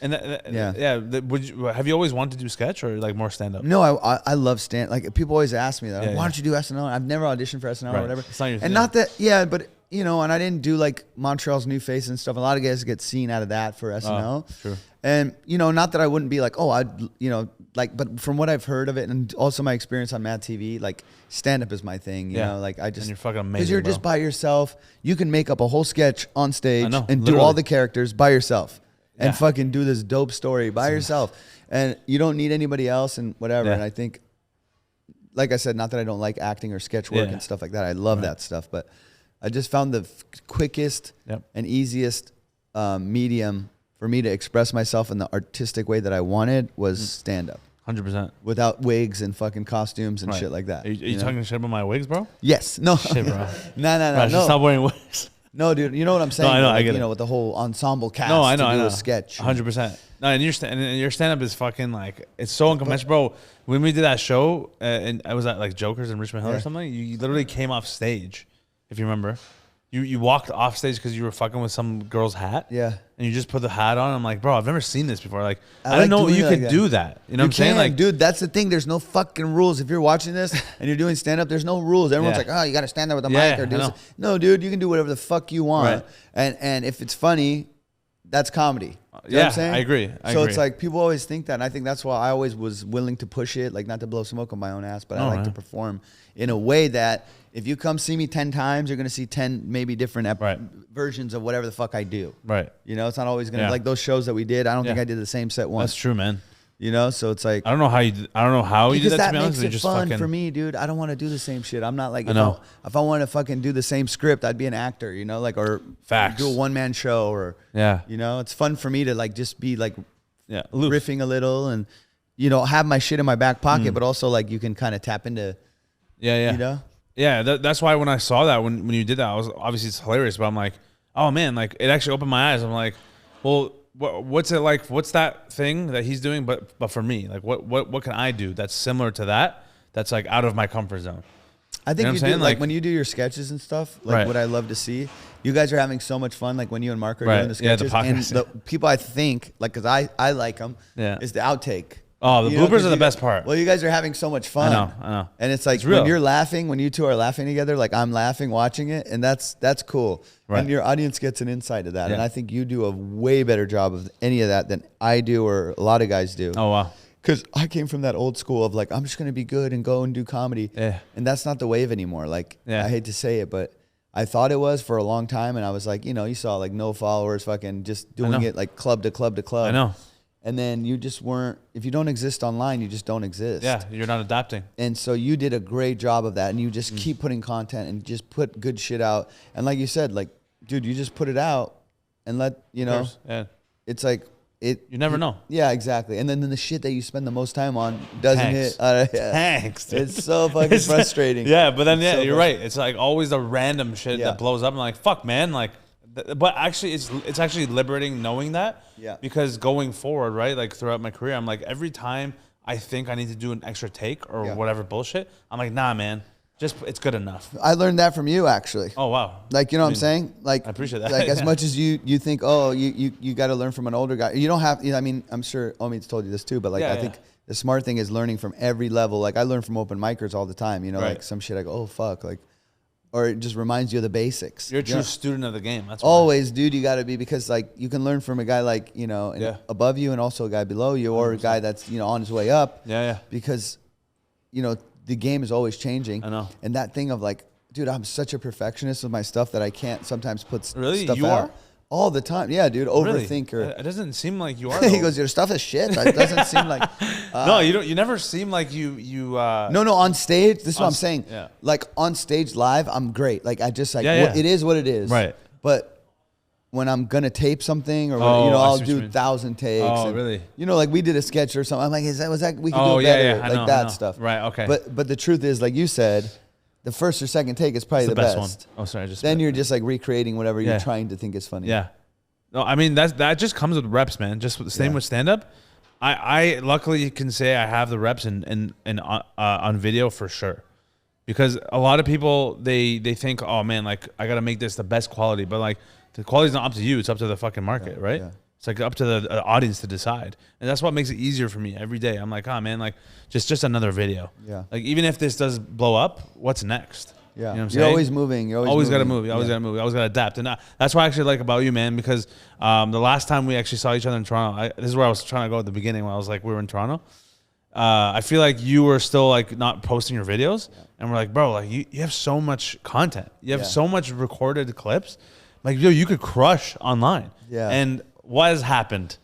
And have you always wanted to do sketch or like more stand up? No, I love stand. Like people always ask me that. Why don't you do SNL? I've never auditioned for SNL or whatever. It's not your thing. Not that, but you know, and I didn't do like Montreal's New Face and stuff. A lot of guys get seen out of that for SNL. True. And, you know, not that I wouldn't be like, oh, I'd, you know, like, but from what I've heard of it and also my experience on Mad TV, like stand-up is my thing, you know, like I just. And you're fucking amazing, because you're just by yourself. You can make up a whole sketch on stage and do all the characters by yourself and fucking do this dope story by yourself. And you don't need anybody else and whatever. And I think, like I said, not that I don't like acting or sketch work and stuff like that. I love that stuff, but I just found the quickest and easiest medium for me to express myself in the artistic way that I wanted was stand-up. 100%. Without wigs and fucking costumes and shit like that. Are you talking shit about my wigs, bro? Yes. No. Shit, bro. No. Stop wearing wigs. No, dude. You know what I'm saying? No, I know. Like, I get you it. know, with the whole ensemble cast. No, I know. To do a sketch. 100%. No, and your stand-up is fucking like, it's so unconventional. Bro, when we did that show, and I was at like Jokers in Richmond Hill or something, you literally came off stage, if you remember. You walked off stage because you were fucking with some girl's hat. Yeah. And you just put the hat on. I'm like, bro, I've never seen this before. Like, I didn't know you could do that. You know what I'm saying? Like, dude, that's the thing. There's no fucking rules. If you're watching this and you're doing stand up, there's no rules. Everyone's like, oh, you got to stand there with a mic or do this. No, dude, you can do whatever the fuck you want. Right. And if it's funny, that's comedy. You know what I'm saying? I agree. It's like people always think that. And I think that's why I always was willing to push it, like not to blow smoke on my own ass, but I like to perform in a way that if you come see me 10 times, you're going to see 10 maybe different versions of whatever the fuck I do. Right. You know, it's not always going to like those shows that we did. I don't think I did the same set once. That's true, man. You know, so it's like I don't know how you did that. To be honest, makes it fun for me, dude. I don't want to do the same shit. I'm not like if I want to fucking do the same script, I'd be an actor. You know, like or do a one man show or you know, it's fun for me to like just be like riffing a little and you know have my shit in my back pocket, but also like you can kind of tap into you know. Yeah, that's why when I saw that when you did that, I was obviously it's hilarious, but I'm like, oh man, like it actually opened my eyes. I'm like, well. What's it like? What's that thing that he's doing? But for me, like what can I do that's similar to that? That's like out of my comfort zone. I think you do like when you do your sketches and stuff. Like what I love to see, you guys are having so much fun. Like when you and Mark are doing the sketches, and the people I think like because I like them is the outtake. Oh, the bloopers are the best part. Well, you guys are having so much fun. I know. And it's like when you're laughing, when you two are laughing together, like I'm laughing watching it, and that's cool. Right. And your audience gets an insight of that. And I think you do a way better job of any of that than I do or a lot of guys do. Oh, wow. Because I came from that old school of like, I'm just going to be good and go and do comedy. Yeah. And that's not the wave anymore. Like, I hate to say it, but I thought it was for a long time. And I was like, you know, you saw like no followers, fucking just doing it like club to club to club. I know. And then you just weren't, if you don't exist online, you just don't exist. Yeah, you're not adapting. And so you did a great job of that. And you just keep putting content and just put good shit out. And like you said, like, dude, you just put it out and let, you know, it's like, you never know. Yeah, exactly. And then the shit that you spend the most time on doesn't hit. Thanks, dude. It's so fucking frustrating. Yeah, but then, you're right. It's like always the random shit that blows up. I'm like, fuck, man. Like, but actually, it's actually liberating knowing that. Yeah. Because going forward, right, like throughout my career, I'm like every time I think I need to do an extra take or whatever bullshit, I'm like, nah, man, just it's good enough. I learned that from you, actually. Oh wow. Like you know what I'm saying? Like I appreciate that. Like as much as you think, oh, you got to learn from an older guy. You don't have. You know, I mean, I'm sure Omi's told you this too, but like I think the smart thing is learning from every level. Like I learn from open micers all the time. You know, like some shit I go, oh fuck, like. Or it just reminds you of the basics. You're a true student of the game. That's always, dude. You got to be because like you can learn from a guy like you know above you and also a guy below you, or 100%. A guy that's you know on his way up. Yeah, yeah. Because you know the game is always changing. I know. And that thing of like, dude, I'm such a perfectionist with my stuff that I can't sometimes put Really? stuff You out. are? All the time. Yeah, dude. Really? Overthinker. It doesn't seem like you are. He goes, your stuff is shit. It doesn't seem like. No, you don't. You never seem like you. No, on stage. This is what I'm saying. Yeah. Like on stage live, I'm great. Like I just like Yeah, yeah. it is what it is. Right. But when I'm gonna tape something or Oh, I'll I see what you do mean. 1,000 takes. Oh, and, really? Like we did a sketch or something. I'm like, was that we could Oh, do it yeah, better? yeah. I Like know, that stuff. Right. Okay. But the truth is, like you said, the first or second take is probably It's the best. one. Oh, sorry. I just Then you're just like recreating whatever Yeah. you're trying to think is funny. Yeah. No, I mean that just comes with reps, man. Just the same Yeah. with stand up. I luckily can say I have the reps on video for sure, because a lot of people they think, oh man, like I gotta make this the best quality, but like the quality's not up to you; it's up to the fucking market, right? yeah. It's like up to the audience to decide, and that's what makes it easier for me every day. I'm like, oh man, like just another video. Yeah. Like even if this does blow up, what's next? Yeah. You know what I'm You're saying? always moving. You're always got to moving. move. You always got to move. You always got to adapt. And that's what I actually like about you, man, because the last time we actually saw each other in Toronto, this is where I was trying to go at the beginning when I was like, we were in Toronto. I feel like you were still like not posting your videos. And we're like, bro, like you have so much content. You have so much recorded clips. Like, yo, you could crush online. Yeah. And what has happened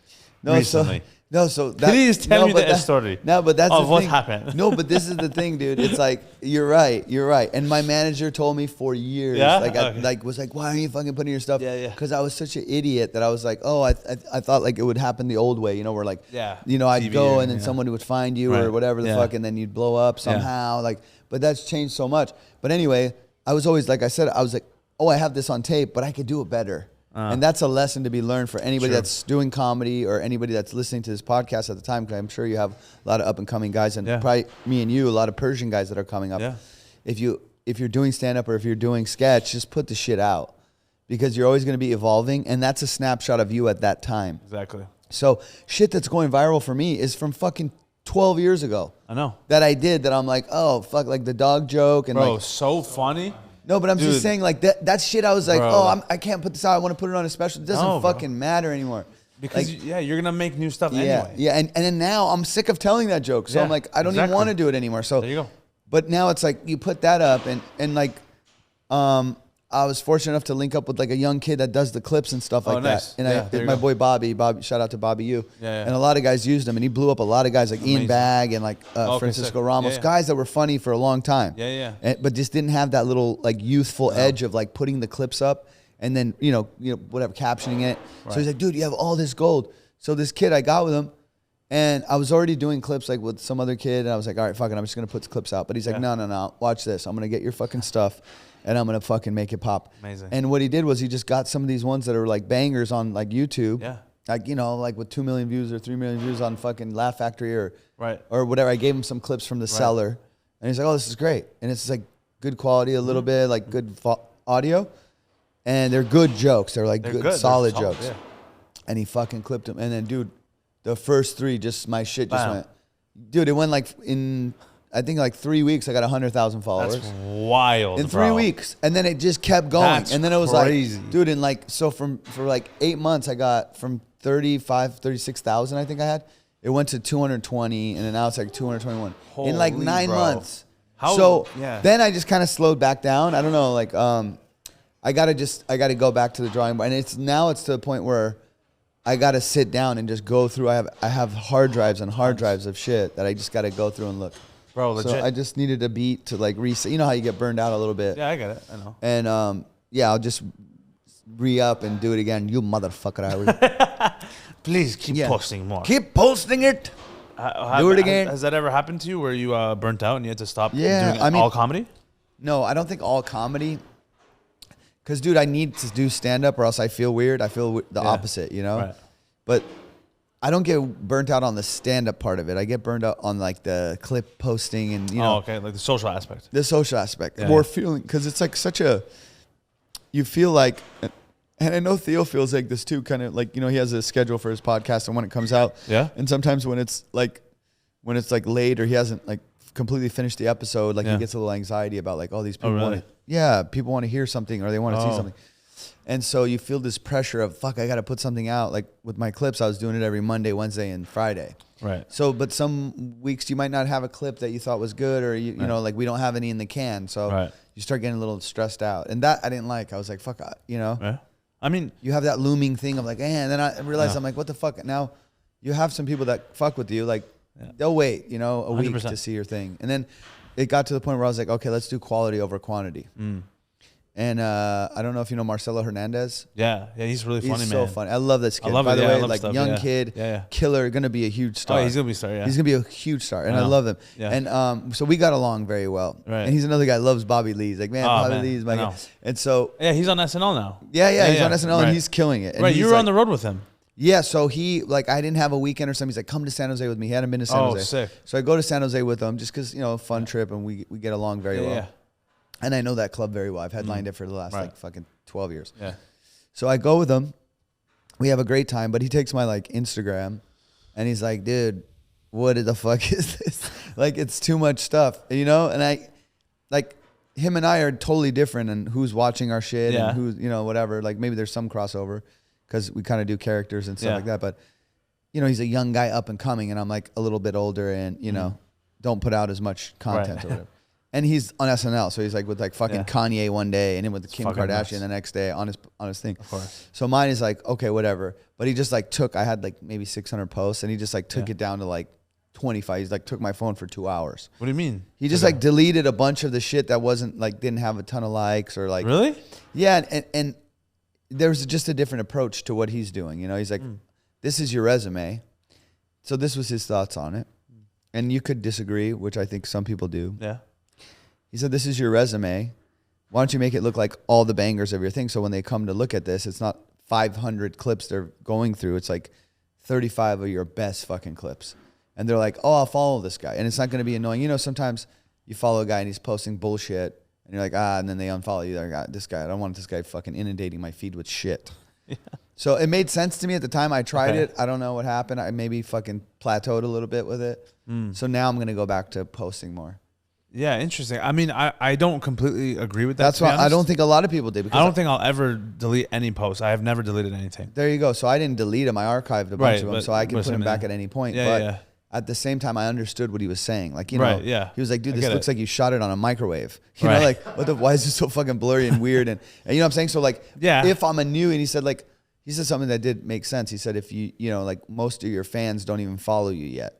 recently? So Please tell me the story. No, but that's of the what thing. happened. No, but this is the thing, dude. It's like you're right. And my manager told me for years, Yeah? like, Okay. was like, why aren't you fucking putting your stuff? Yeah, yeah. Because I was such an idiot that I was like, oh, I thought like it would happen the old way, where like, Yeah. I'd TV go or- and then yeah. someone would find you Right. or whatever the Yeah. fuck, and then you'd blow up somehow. Like, but that's changed so much. But anyway, I was always like I said, I was like, oh, I have this on tape, but I could do it better. And that's a lesson to be learned for anybody that's doing comedy or anybody that's listening to this podcast at the time, because I'm sure you have a lot of up and coming guys, and probably me and you, a lot of Persian guys that are coming up. Yeah. If you're doing stand up or if you're doing sketch, just put the shit out, because you're always going to be evolving, and that's a snapshot of you at that time. Exactly. So shit that's going viral for me is from fucking 12 years ago. I know. That I did that I'm like, oh fuck, like the dog joke and Bro, like. so funny. No, but I'm Dude. just saying, like, that shit, I was like, Bro. I can't put this out. I want to put it on a special. It doesn't No, bro. fucking matter anymore. Because, like, you're going to make new stuff yeah, anyway. yeah. And then now I'm sick of telling that joke. So Yeah, I'm like, I don't even exactly. want to do it anymore. So There you go. But now it's like, you put that up and like, I was fortunate enough to link up with like a young kid that does the clips and stuff like nice. that. And Yeah, there you my go. boy Bobby, shout out to Bobby U. Yeah. And a lot of guys used him, and he blew up a lot of guys like Ian Amazing. Bagg and like Okay, Francisco sick. Ramos, Yeah. guys that were funny for a long time. Yeah. But just didn't have that little like youthful edge of like putting the clips up and then whatever, captioning it. So he's like, dude, you have all this gold. So this kid, I got with him, and I was already doing clips like with some other kid, and I was like, all right, fuck it, I'm just gonna put the clips out. But he's like, no, watch this. I'm gonna get your fucking stuff, and I'm gonna fucking make it pop. Amazing. And what he did was he just got some of these ones that are like bangers on like YouTube. Yeah. Like, like with 2 million views or 3 million views on fucking Laugh Factory or whatever. I gave him some clips from the cellar, and he's like, oh, this is great. And it's like good quality, a little bit, like good audio. And they're good jokes. They're like good, solid jokes. Yeah. And he fucking clipped them. And then, dude, the first three, just my shit just went. Dude, it went like I think like 3 weeks, I got 100,000 followers. That's wild, in 3 weeks. And then it just kept going. That's and then it was crazy. like, dude, and like, so for like 8 months, I got from 36,000, I think I had. It went to 220, and then now it's like 221. in like Holy 9 bro. months. How- Then I just kind of slowed back down. I don't know, like, I gotta go back to the drawing board. And it's to the point where I gotta sit down and just go through. I have hard drives and hard drives of shit that I just gotta go through and look. Bro, legit. So I just needed a beat to like reset. You know how you get burned out a little bit. Yeah, I get it. I know. And I'll just re-up and do it again. You motherfucker. Please keep posting more. Keep posting it. Do it again. Has that ever happened to you where you burnt out and you had to stop Yeah, doing I mean- all comedy? No, I don't think all comedy. Because, dude, I need to do stand-up or else I feel weird. I feel the opposite, Right. But I don't get burnt out on the stand-up part of it. I get burned out on, like, the clip posting and, Okay, like the social aspect. the social aspect. Yeah. More feeling, because it's, like, you feel like, and I know Theo feels like this, too, kind of, like, he has a schedule for his podcast and when it comes out. Yeah. And sometimes when it's late or he hasn't, like, completely finished the episode, like, he gets a little anxiety about, like, all these people really? want to... Yeah, people want to hear something or they want to see something. And so you feel this pressure of, fuck, I got to put something out. Like with my clips, I was doing it every Monday, Wednesday, and Friday. Right. So, but some weeks you might not have a clip that you thought was good, or you know, like we don't have any in the can. So you start getting a little stressed out. And that I didn't like. I was like, fuck, you know. Yeah. I mean, you have that looming thing of like, and then I realized I'm like, what the fuck? Now you have some people that fuck with you, like they'll wait, you know, a 100%. Week to see your thing. And then it got to the point where I was like, okay, let's do quality over quantity. And I don't know if you know Marcelo Hernandez. Yeah, he's really funny, man. He's so funny. I love this kid. I love By it, the way, I love like stuff, young kid, killer, gonna be a huge star. Oh, he's gonna be a star. Yeah, he's gonna be a huge star, and I love him. Yeah. And so we got along very well. Right. And he's another guy loves Bobby Lee. He's like, man, Bobby Lee's my guy. And so he's on SNL now. Yeah, he's on SNL and he's killing it. And right, you were on the road with him. Yeah, so he, like, I didn't have a weekend or something. He's like, come to San Jose with me. He hadn't been to San Jose. Sick. So I go to San Jose with him just because, you know, fun trip, and we get along very well. Yeah. And I know that club very well. I've headlined it for the last, like, fucking 12 years. Yeah. So I go with him. We have a great time, but he takes my, like, Instagram, and he's like, dude, what the fuck is this? Like, it's too much stuff, you know? And I, like, him and I are totally different in who's watching our shit and who's, you know, whatever. Like, maybe there's some crossover, because we kind of do characters and stuff like that. But, you know, he's a young guy up and coming, and I'm like a little bit older and, you know, don't put out as much content or whatever. And he's on SNL, so he's like with like fucking Kanye one day, and then with Kim Kardashian the next day on his thing. Of course. So mine is like, okay, whatever. But he just like I had like maybe 600 posts, and he just like took it down to like 25. He's like took my phone for 2 hours. What do you mean? He just like deleted a bunch of the shit that wasn't like, didn't have a ton of likes or like. Really? Yeah, and there's just a different approach to what he's doing. You know, he's like, this is your resume. So this was his thoughts on it. And you could disagree, which I think some people do. Yeah. He said, this is your resume. Why don't you make it look like all the bangers of your thing? So when they come to look at this, it's not 500 clips they're going through. It's like 35 of your best fucking clips. And they're like, oh, I'll follow this guy. And it's not going to be annoying. You know, sometimes you follow a guy and he's posting bullshit. And you're like, and then they unfollow you. They're like, this guy, I don't want this guy fucking inundating my feed with shit. Yeah. So it made sense to me at the time. I tried it. I don't know what happened. I maybe fucking plateaued a little bit with it. So now I'm going to go back to posting more. Yeah, interesting. I mean, I don't completely agree with that. That's why I don't think a lot of people did. I don't think I'll ever delete any posts. I have never deleted anything. There you go. So I didn't delete them. I archived a bunch of them, so I can put them back at any point. But at the same time, I understood what he was saying. Like, you know, he was like, dude, this looks like you shot it on a microwave. You know, like, why is this so fucking blurry and weird? And you know what I'm saying? So like, if I'm a new, and he said something that did make sense. He said, if you know, like most of your fans don't even follow you yet.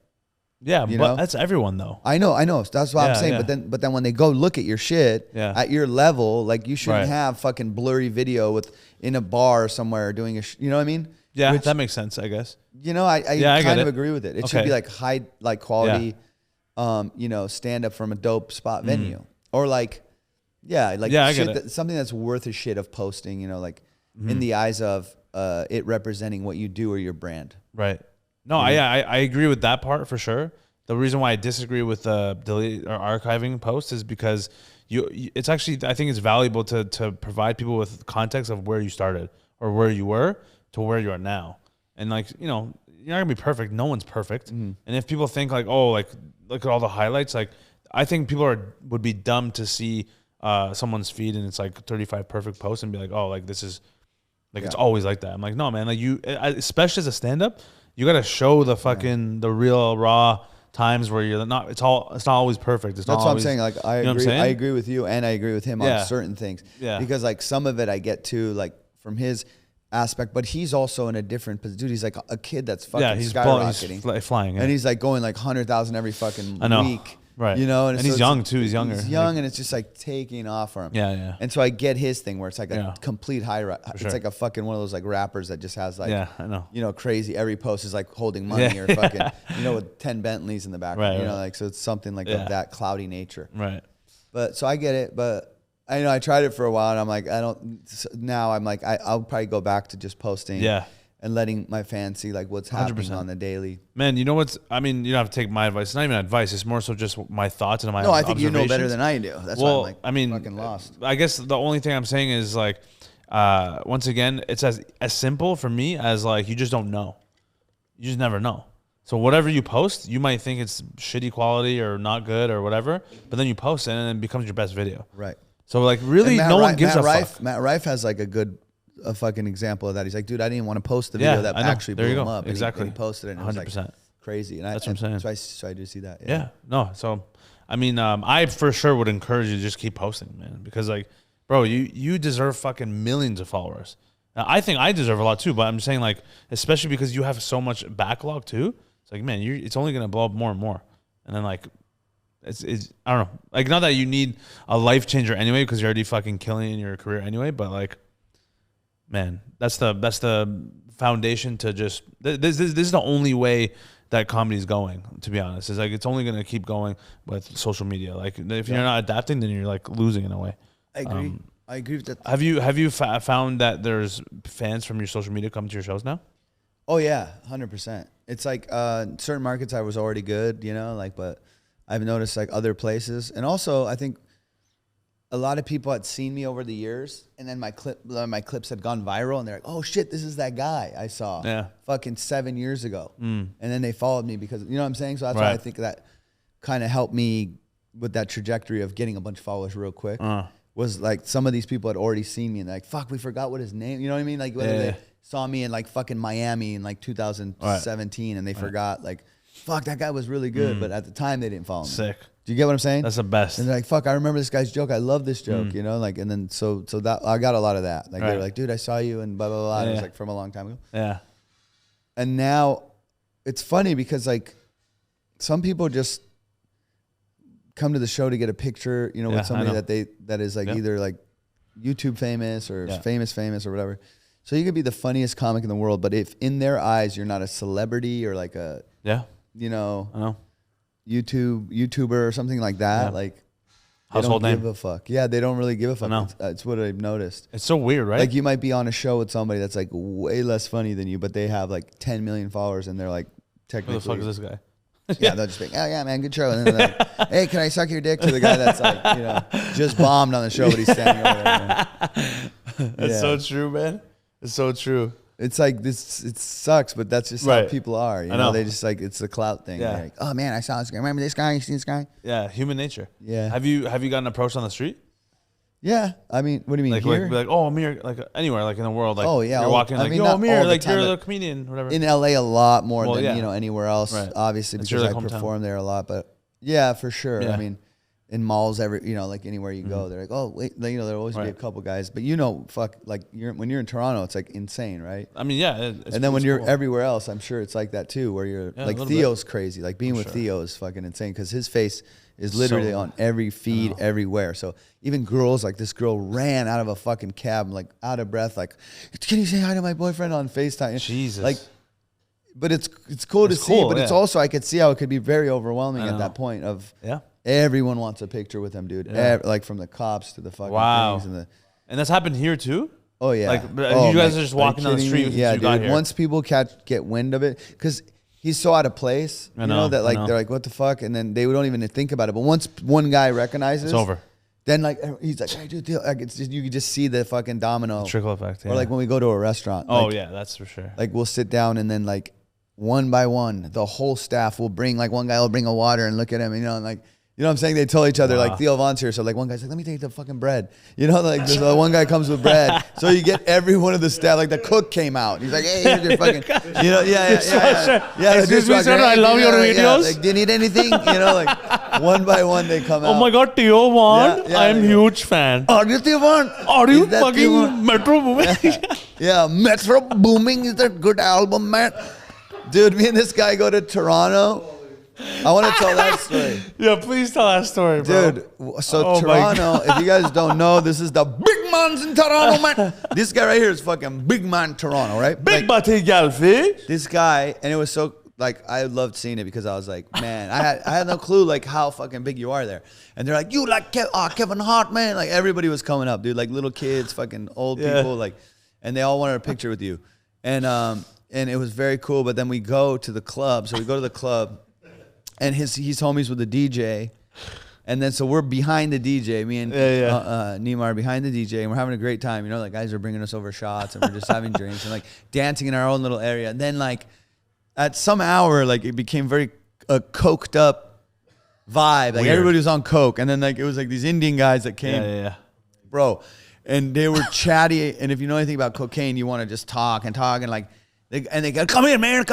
Yeah, but that's everyone though. I know. That's what I'm saying. But then when they go look at your shit at your level, like you shouldn't have fucking blurry video in a bar somewhere doing you know what I mean? Yeah, that makes sense, I guess. You know, I kind of agree with it. It should be like high, like quality, you know, stand up from a dope spot venue, or like, shit something that's worth a shit of posting. You know, like in the eyes of it representing what you do or your brand. Right. No, I agree with that part for sure. The reason why I disagree with delete or archiving posts is because it's actually, I think it's valuable to provide people with context of where you started or where you were to where you are now. And like, you know, you're not gonna be perfect. No one's perfect. And if people think like, oh, like look at all the highlights, like I think people would be dumb to see someone's feed and it's like 35 perfect posts and be like, oh, like this is like it's always like that. I'm like, no, man, like you, especially as a stand-up, you got to show the fucking the real raw times where you're not. It's not always perfect. That's what I'm saying. Like I agree. I agree with you, and I agree with him on certain things. Yeah. Because like some of it I get to like from his aspect, but he's also in a different position. Dude, he's like a kid that's fucking skyrocketing, he's flying, and he's like going like 100,000 every fucking week. Right. You know, and he's young too. He's younger. He's young, and it's just like taking off for him. Yeah, yeah. And so I get his thing where it's like a complete high. It's like a fucking one of those like rappers that just has like, I know. You know, crazy. Every post is like holding money or fucking, you know, with 10 Bentleys in the background. You know, like so it's something like of that cloudy nature. Right. But so I get it, but I know I tried it for a while, and I'm like, now I'm like, I'll probably go back to just posting. Yeah. And letting my fans see like what's happening 100%. On the daily. Man, you know what's? I mean, you don't have to take my advice. It's not even advice. It's more so just my thoughts and my. No, I think you know better than I do. That's why I'm like, fucking lost. I guess the only thing I'm saying is like, once again, it's as simple for me as like you just don't know. You just never know. So whatever you post, you might think it's shitty quality or not good or whatever, but then you post it and it becomes your best video. Right. So like really, no one gives a fuck. Matt Rife has like a fucking example of that. He's like, dude, I didn't want to post the video that actually blew him up. Exactly. And he posted it and 100%. It was like crazy. And that's what I'm saying. So I do see that. Yeah. No. So, I mean, I for sure would encourage you to just keep posting, man, because like, bro, you deserve fucking millions of followers. Now, I think I deserve a lot too, but I'm saying like, especially because you have so much backlog too. It's like, man, it's only gonna blow up more and more, and then like, it's I don't know, like not that you need a life changer anyway because you're already fucking killing in your career anyway, but like, man, that's the foundation to just this is the only way that comedy is going. To be honest, it's like it's only gonna keep going with social media. Like if you're not adapting, then you're like losing in a way. I agree. I agree with that. Have you found that there's fans from your social media come to your shows now? Oh yeah, 100%. It's like certain markets I was already good, you know, like, but I've noticed like other places, and also I think a lot of people had seen me over the years, and then my clips had gone viral, and they're like, "Oh shit, this is that guy I saw fucking 7 years ago," and then they followed me because you know what I'm saying. So that's why I think that kind of helped me with that trajectory of getting a bunch of followers real quick. Was like some of these people had already seen me and they're like, fuck, we forgot what his name, you know what I mean? Like whether they saw me in like fucking Miami in like 2017 and they forgot like, fuck, that guy was really good. But at the time they didn't follow me. Sick. Do you get what I'm saying? That's the best. And they're like, fuck, I remember this guy's joke. I love this joke, you know? Like, and then so that I got a lot of that. Like they're like, dude, I saw you and blah, blah, blah. And it was like from a long time ago. Yeah. And now it's funny because like some people just come to the show to get a picture, you know, with somebody that is like either like YouTube famous or famous or whatever. So you could be the funniest comic in the world, but if in their eyes you're not a celebrity or like a you know, I know. YouTuber or something like that, like they household don't name. give a fuck. Yeah, they don't really give a fuck. It's what I've noticed. It's so weird, right? Like you might be on a show with somebody that's like way less funny than you, but they have like 10 million followers and they're like technically. Who the fuck is this guy? Yeah, they'll just be like, oh yeah, man, good show. And then they're like, hey, can I suck your dick? To the guy that's like, you know, just bombed on the show, but he's standing over there. That's so true, man. It's so true. It's like this. It sucks, but that's just how people are. You know, they just like it's the clout thing. Yeah. Like, oh man, I saw this guy. Remember this guy? You seen this guy? Yeah, human nature. Yeah. Have you gotten approached on the street? Yeah, I mean, what do you mean like, here? Like oh, Amir, like anywhere, like in the world, like you're walking, like yo, Amir, like you're the comedian, whatever. In LA, a lot more than you know anywhere else, obviously That's because I perform there a lot. But yeah, for sure. I mean, in malls, you know, like anywhere you go, they're like, oh wait, you know, there'll always be a couple guys, but you know, fuck, like when you're in Toronto, it's like insane, right? I mean, yeah. And then when you're everywhere else, I'm sure it's like that too, where you're like Theo's crazy, like being with Theo is fucking insane because his face is literally on every feed everywhere. So even girls, like this girl ran out of a fucking cab, like out of breath, like, can you say hi to my boyfriend on FaceTime? Jesus. Like, but it's cool to see, but it's also, I could see how it could be very overwhelming at that point of everyone wants a picture with him, dude. Like from the cops to the fucking things. And that's happened here too? Oh yeah. Like you guys are just walking down the street with yeah, dude. Once people get wind of it, because he's so out of place, you know that like they're like, what the fuck? And then they don't even think about it. But once one guy recognizes, it's over. Then like he's like, hey dude, like it's just, you can just see the fucking domino. The trickle effect. Yeah. Or like when we go to a restaurant. Oh like, yeah, that's for sure. Like we'll sit down and then like one by one, the whole staff will bring, like one guy will bring a water and look at him, you know, and like, you know what I'm saying? They tell each other, like Theo Von's here. So like one guy's like, let me take the fucking bread. You know, like this one guy comes with bread. So you get every one of the staff, like the cook came out. He's like, hey, here's your fucking, you know, yeah. Excuse me, sir, I love your videos. Like, do you need anything? You know, like one by one they come out. Oh my God, Theo Von, I'm huge fan. Are you Theo Von? Are you fucking Metro Booming? Yeah, Metro Booming is a good album, man. Dude, me and this guy go to Toronto. I want to tell that story. Yeah, please tell that story, bro. Dude, so Toronto, if you guys don't know, this is the big man's in Toronto, man. This guy right here is fucking big man Toronto, right? Big butty galfi. This guy, and it was so, like, I loved seeing it because I was like, man, I had no clue, like, how fucking big you are there. And they're like, you like Kevin Hart, man. Like, everybody was coming up, dude. Like, little kids, fucking old people, like, and they all wanted a picture with you. And it was very cool, but then we go to the club. So we go to the club. And he's homies with the DJ, and then so we're behind the DJ. Me and Neema are behind the DJ, and we're having a great time. You know, like guys are bringing us over shots, and we're just having drinks and like dancing in our own little area. And then like at some hour, like it became very coked up vibe. Like everybody was on coke, and then like it was like these Indian guys that came. bro. And they were chatty. And if you know anything about cocaine, you want to just talk and like, they go, come here, man.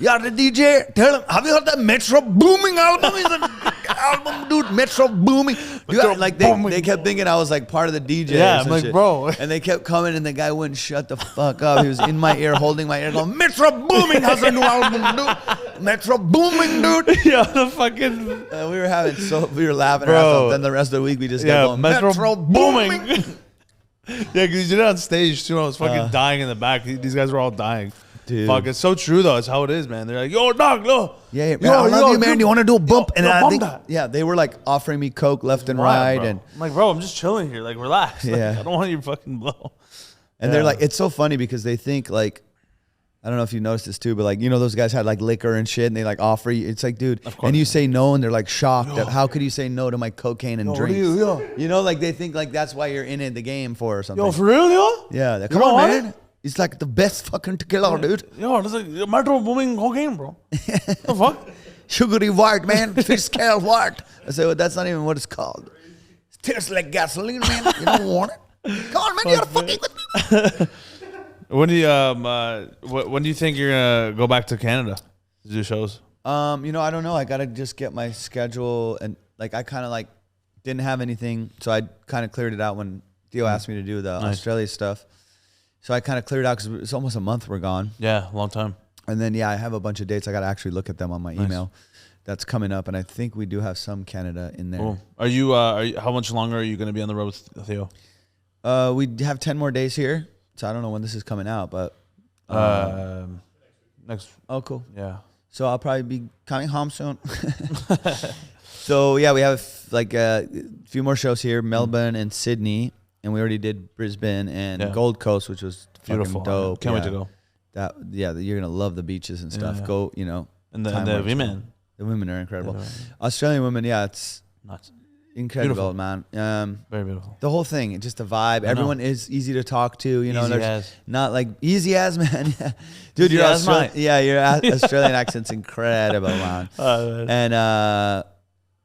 You are the DJ. Tell them, have you heard that Metro Booming album? Is an album, dude. Metro Booming. Dude, like they kept thinking I was like part of the DJ. Yeah, I'm like, bro. And they kept coming, and the guy wouldn't shut the fuck up. He was in my ear, holding my ear, going, Metro Booming has a new album, dude. Metro Booming, dude. Yeah, the fucking. We were laughing. Bro. Then the rest of the week we just kept going, Metro Booming. Yeah, because you did it on stage too. I was fucking dying in the back. These guys were all dying. Dude. Fuck, it's so true though. It's how it is, man. They're like, yo, dog, yo. Yeah, man, I love you, man. Do you want to do a bump? And I think, they were like offering me coke left and right. Bro. And I'm like, bro, I'm just chilling here. Like, relax. Like, yeah. I don't want you to fucking blow. And they're like, it's so funny because they think like, I don't know if you noticed this too, but like, you know, those guys had like liquor and shit and they like offer you. It's like, dude, and you say no and they're like shocked that how could you say no to my cocaine and drinks? You know, like they think like that's why you're in it, the game for or something. Yo, for real, yo? Yeah. Come on, man. It's like the best fucking tequila, dude. Yo, it's like Metro Booming cocaine, bro. The fuck? Sugary white, man. Fish scale white. I said, well, that's not even what it's called. It tastes like gasoline, man. You don't want it. Come on, man. You're fucking with me. When do you think you're gonna go back to Canada to do shows? You know, I don't know. I gotta just get my schedule, and like I kind of like didn't have anything, so I kind of cleared it out when Theo asked me to do the Australia stuff. So I kind of cleared out because it's almost a month we're gone. Yeah, long time. And then I have a bunch of dates. I gotta actually look at them on my email. That's coming up, and I think we do have some Canada in there. Cool. Are you? How much longer are you gonna be on the road with Theo? We have 10 more days here. So I don't know when this is coming out, but next. Oh, cool. Yeah. So I'll probably be coming home soon. So yeah, we have like a few more shows here, Melbourne and Sydney, and we already did Brisbane and Gold Coast, which was beautiful, dope. Can't wait to go. You're gonna love the beaches and stuff. Yeah. Go, you know. And the women. The women are incredible. Yeah, Australian women, it's nuts. Incredible, man. Very beautiful. The whole thing, just the vibe. Everyone is easy to talk to. You know, there's not like easy as man. Dude, your Australian accent's incredible, man. And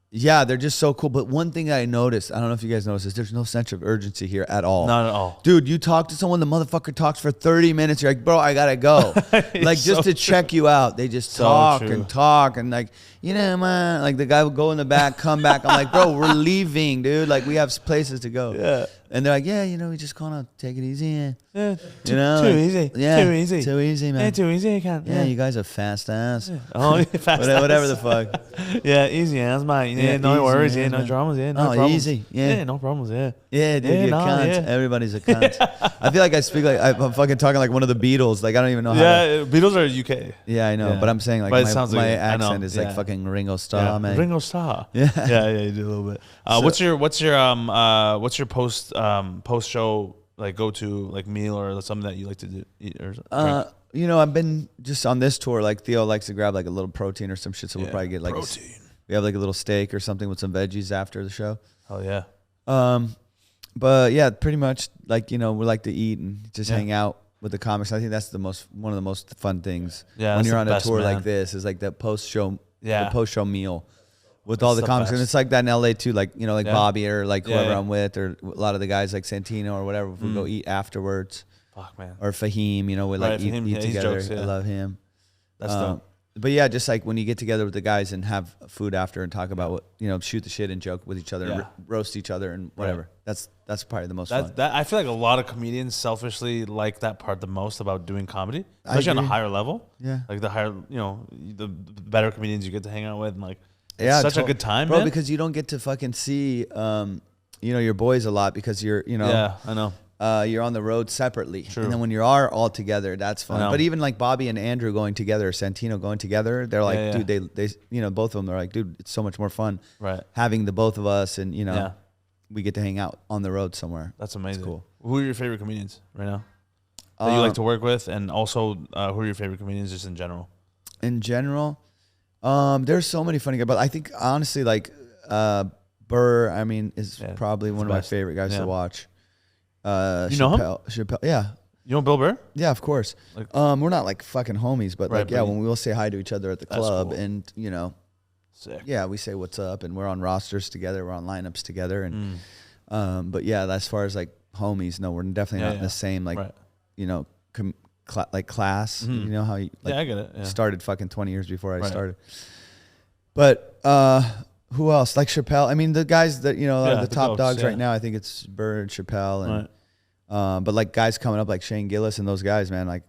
yeah, they're just so cool. But one thing that I noticed, I don't know if you guys noticed this, there's no sense of urgency here at all. Not at all. Dude, you talk to someone, the motherfucker talks for 30 minutes. You're like, bro, I gotta go. Like just to check you out. They just talk and talk and like, you know, man, like the guy would go in the back, come back. I'm like, bro, we're leaving, dude. Like we have places to go. Yeah. And they're like, yeah, you know, we just gonna take it easy. Yeah. You know, too easy. Yeah, too easy. Too easy, man. Yeah, too easy. You can't. Yeah, you guys are fast ass. Yeah. Oh, fast ass. Whatever the fuck. Yeah, easy ass, mate. Yeah, no worries. Yeah, no dramas. Yeah, no problems. Easy. Yeah, no problems. Yeah. Yeah, dude, you're a cunt. Yeah. Everybody's a cunt. I feel like I speak like I'm fucking talking like one of the Beatles. Like I don't even know how. Yeah, Beatles are UK. Yeah, I know, but I'm saying like my accent is like fucking Ringo Starr, man. Ringo Starr. Yeah, yeah, you do a little bit. What's your post show like go to like meal or something that you like to do eat or drink? You know, I've been just on this tour. Like Theo likes to grab like a little protein or some shit, so we'll probably get like protein. We have like a little steak or something with some veggies after the show. Oh yeah. But yeah, pretty much like, you know, we like to eat and just hang out with the comics. I think that's one of the most fun things when you're on a tour like this is like the post show meal with all the comics. And it's like that in LA too, like, you know, like Bobby or like whoever I'm with or a lot of the guys like Santino or whatever, if we go eat afterwards. Fuck, man. Or Fahim, you know, we like eat together. Jokes, I love him. That's dope. But yeah, just like when you get together with the guys and have food after and talk about what, you know, shoot the shit and joke with each other, and roast each other and whatever. Right. That's probably the most fun. I feel like a lot of comedians selfishly like that part the most about doing comedy, especially on a higher level. Yeah. Like the higher, you know, the better comedians you get to hang out with and like, it's such a good time, bro, man. Because you don't get to fucking see, you know, your boys a lot because you're, you know. Yeah, I know. You're on the road separately. True. And then when you are all together, that's fun. But even like Bobby and Andrew going together, Santino going together, they're like, dude, they, you know, both of them are like, dude, it's so much more fun having the both of us and, you know, we get to hang out on the road somewhere. That's amazing. It's cool. Who are your favorite comedians right now that you like to work with? And also, who are your favorite comedians just in general? In general, there's so many funny guys, but I think honestly, like Burr, I mean, is probably one of my favorite guys to watch. You know him? Chappelle, yeah. You know Bill Burr? Yeah, of course. Like, we're not like fucking homies, but like, when we will say hi to each other at the club and, you know, sick. Yeah, we say what's up and we're on rosters together, we're on lineups together. And But yeah, as far as like homies, no, we're definitely not in the same like, you know, like class. You know how you like I get it. Yeah. started fucking 20 years before I started. But who else? Like Chappelle. I mean, the guys that you know are the top dogs right now. I think it's Bird, Chappelle, and but like guys coming up like Shane Gillis and those guys, man, like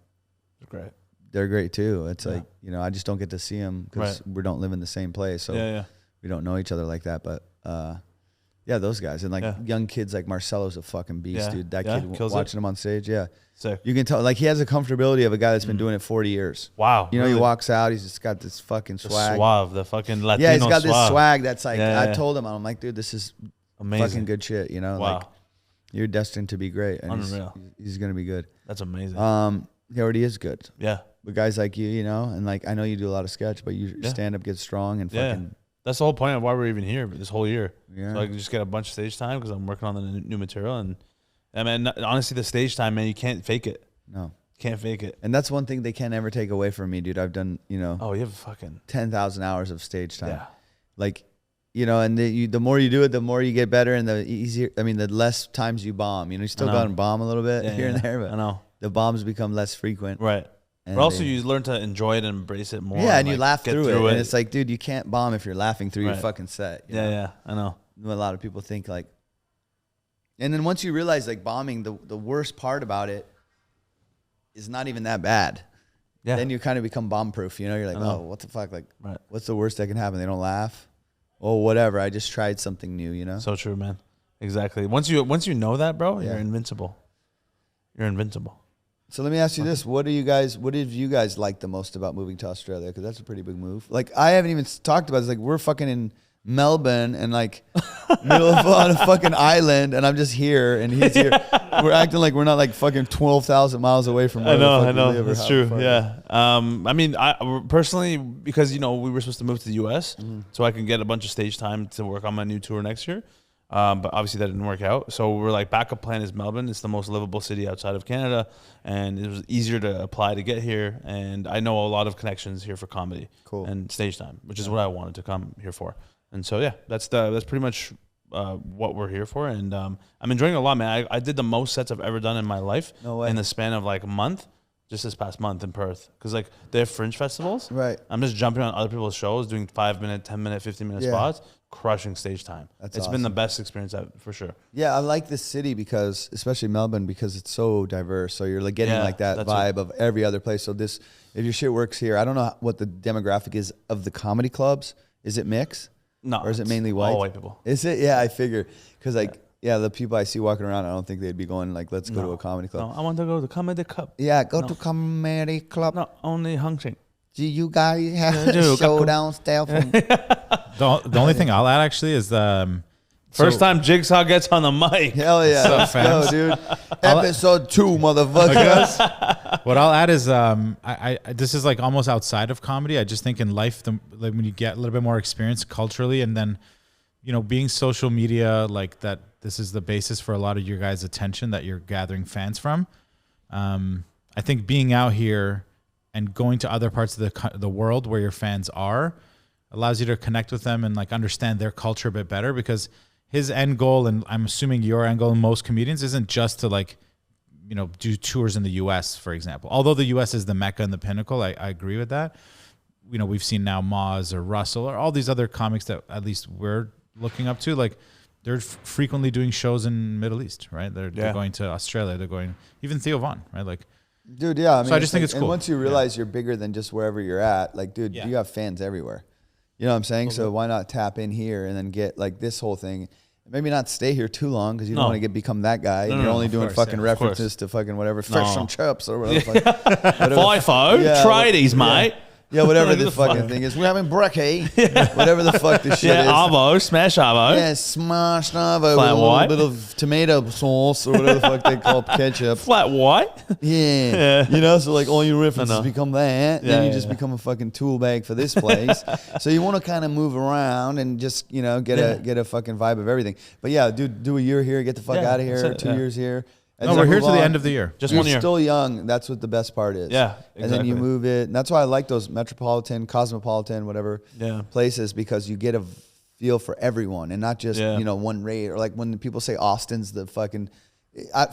great. They're great too. It's like, you know, I just don't get to see them because we don't live in the same place, so we don't know each other like that. But yeah, those guys and like young kids like Marcelo's a fucking beast, dude. That kid watching him on stage, sick. You can tell like he has the comfortability of a guy that's been doing it 40 years. Wow, you know, he walks out, he's just got this fucking swag, suave, the fucking Latino. Yeah, he's got suave. this swag that's like I told him, I'm like, dude, this is amazing, fucking good shit. You know, like you're destined to be great, and unreal. He's gonna be good. That's amazing. He already is good. Yeah. But guys like you know, and like I know you do a lot of sketch, but your stand up gets strong and fucking. That's the whole point of why we're even here this whole year. Yeah. So I can just get a bunch of stage time because I'm working on the new material, and I mean, honestly, the stage time, man, you can't fake it. No, can't fake it. And that's one thing they can't ever take away from me, dude. I've done, you know, you have fucking 10,000 hours of stage time. Yeah. Like, you know, and the more you do it, the more you get better, and the easier. I mean, the less times you bomb. You know, you still go and bomb a little bit here and there, but I know the bombs become less frequent. Right. But also, you learn to enjoy it and embrace it more. Yeah, and you laugh through it. And it's like, dude, you can't bomb if you're laughing through your fucking set. You know? Yeah, I know. A lot of people think like, and then once you realize like bombing, the worst part about it is not even that bad. Yeah. Then you kind of become bomb proof. You know, you're like, oh, what the fuck? Like, what's the worst that can happen? They don't laugh. Oh, whatever. I just tried something new. You know. So true, man. Exactly. Once you know that, bro, you're invincible. You're invincible. So let me ask you this: what did you guys like the most about moving to Australia? Because that's a pretty big move. Like I haven't even talked about it. It's like we're fucking in Melbourne and like middle of on a fucking island, and I'm just here and he's here. We're acting like we're not like fucking 12,000 miles away from where I know. That's true. Yeah. I mean, I personally, because you know we were supposed to move to the U.S. So I can get a bunch of stage time to work on my new tour next year. But obviously that didn't work out. So we're like, backup plan is Melbourne. It's the most livable city outside of Canada, and it was easier to apply to get here. And I know a lot of connections here for comedy and stage time, which is what I wanted to come here for. And so yeah, that's pretty much what we're here for. And I'm enjoying it a lot, man. I did the most sets I've ever done in my life in the span of like a month. Just this past month in Perth, because like they have fringe festivals. Right. I'm just jumping on other people's shows, doing 5-minute, 10-minute, 15-minute spots, crushing stage time. It's awesome. Been the best experience for sure. Yeah, I like this city because, especially Melbourne, because it's so diverse. So you're like getting like that vibe of every other place. So if your shit works here, I don't know what the demographic is of the comedy clubs. Is it mixed? No. Or is it mainly white? All white people. Is it? Yeah, I figure because like. Yeah, the people I see walking around, I don't think they'd be going like, let's go to a comedy club. No, I want to go to comedy club. Yeah, go to comedy club. No, only Hong Kong. Do you guys have a showdown style? The only thing I'll add actually is first time Jigsaw gets on the mic. Hell yeah. Let's go, dude. Episode 2, motherfuckers. What I'll add is I this is like almost outside of comedy. I just think in life, like when you get a little bit more experience culturally, and then, you know, being social media like that, this is the basis for a lot of your guys' attention that you're gathering fans from. I think being out here and going to other parts of the world where your fans are allows you to connect with them and like understand their culture a bit better, because his end goal, and I'm assuming your end goal in most comedians, isn't just to like, you know, do tours in the US, for example. Although the US is the mecca and the pinnacle, I agree with that. You know, we've seen now Moz or Russell or all these other comics that at least we're looking up to, like they're frequently doing shows in Middle East, right? They're going to Australia. They're going, even Theo Von, right? Like, dude, yeah. I mean, so I just think it's cool. And once you realize you're bigger than just wherever you're at, like, dude, you have fans everywhere. You know what I'm saying? So why not tap in here and then get like this whole thing? Maybe not stay here too long because you don't want to become that guy. And you're only doing fucking references to fucking whatever, fish and chips or whatever. FIFO, tradies, mate. Yeah, whatever the fucking thing is. We're having brekkie. Whatever the fuck this shit is. Yeah, arvo, smash arvo. Yeah, smashed arvo with a little bit of tomato sauce or whatever the fuck they call ketchup. Flat white? Yeah. You know, so like all your references become that. Then you just become a fucking tool bag for this place. So you want to kind of move around and just, you know, get a fucking vibe of everything. But yeah, dude, do a year here, get the fuck out of here, 2 years here. No, we're here to the end of the year. Just 1 year. You're still young. That's what the best part is. Yeah, exactly. And then you move it. And that's why I like those metropolitan, cosmopolitan, whatever places, because you get a feel for everyone and not just, you know, one rate, or like when people say Austin's the fucking,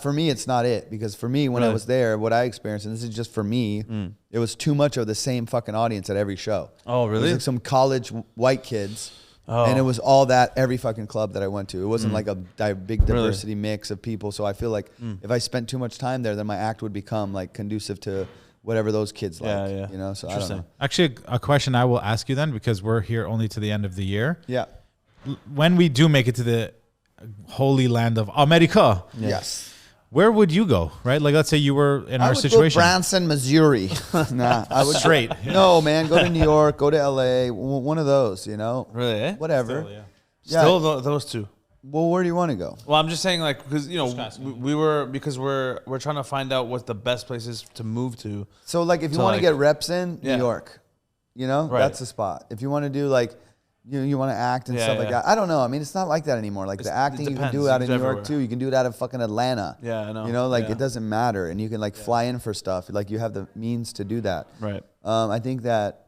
for me, it's not it, because for me, when I was there, what I experienced, and this is just for me, it was too much of the same fucking audience at every show. Oh, really? It was like some college white kids. And it was all that every fucking club that I went to. It wasn't like a big diversity mix of people. So I feel like if I spent too much time there, then my act would become like conducive to whatever those kids like. You know, so I don't know. Actually, a question I will ask you then, because we're here only to the end of the year. Yeah. When we do make it to the holy land of America, Yes. where would you go? Right? Like, let's say you were in our situation. Go Branson, Missouri. Nah, I would straight. No, man, go to New York, go to LA, one of those, you know? Really? Eh? Whatever. Still those two. Well, where do you want to go? Well, I'm just saying, like, because, you know, we're trying to find out what the best places to move to. So, like, if you want to get reps in, New York, you know, that's the spot. If you want to do, like, you want to act and stuff like that. I don't know. I mean, it's not like that anymore. Like, the acting you can do out of New York, too. You can do it out of fucking Atlanta. Yeah, I know. You know, like, it doesn't matter. And you can, like, fly in for stuff. Like, you have the means to do that. Right. I think that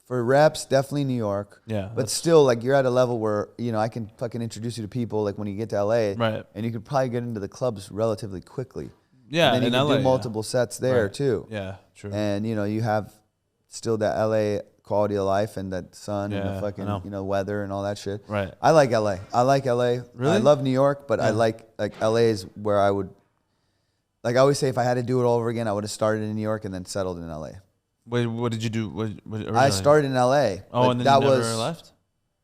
for reps, definitely New York. Yeah. But still, like, you're at a level where, you know, I can fucking introduce you to people, like, when you get to LA. Right. And you could probably get into the clubs relatively quickly. Yeah, and then you can do multiple sets there, too. Yeah, true. And, you know, you have still that LA quality of life and that sun and the fucking, you know, weather and all that shit. Right. I like LA. Really? I love New York, but I like LA is where I would, like I always say, if I had to do it all over again, I would have started in New York and then settled in LA. Wait, what did you do? I started in LA. Oh, and then that you never left?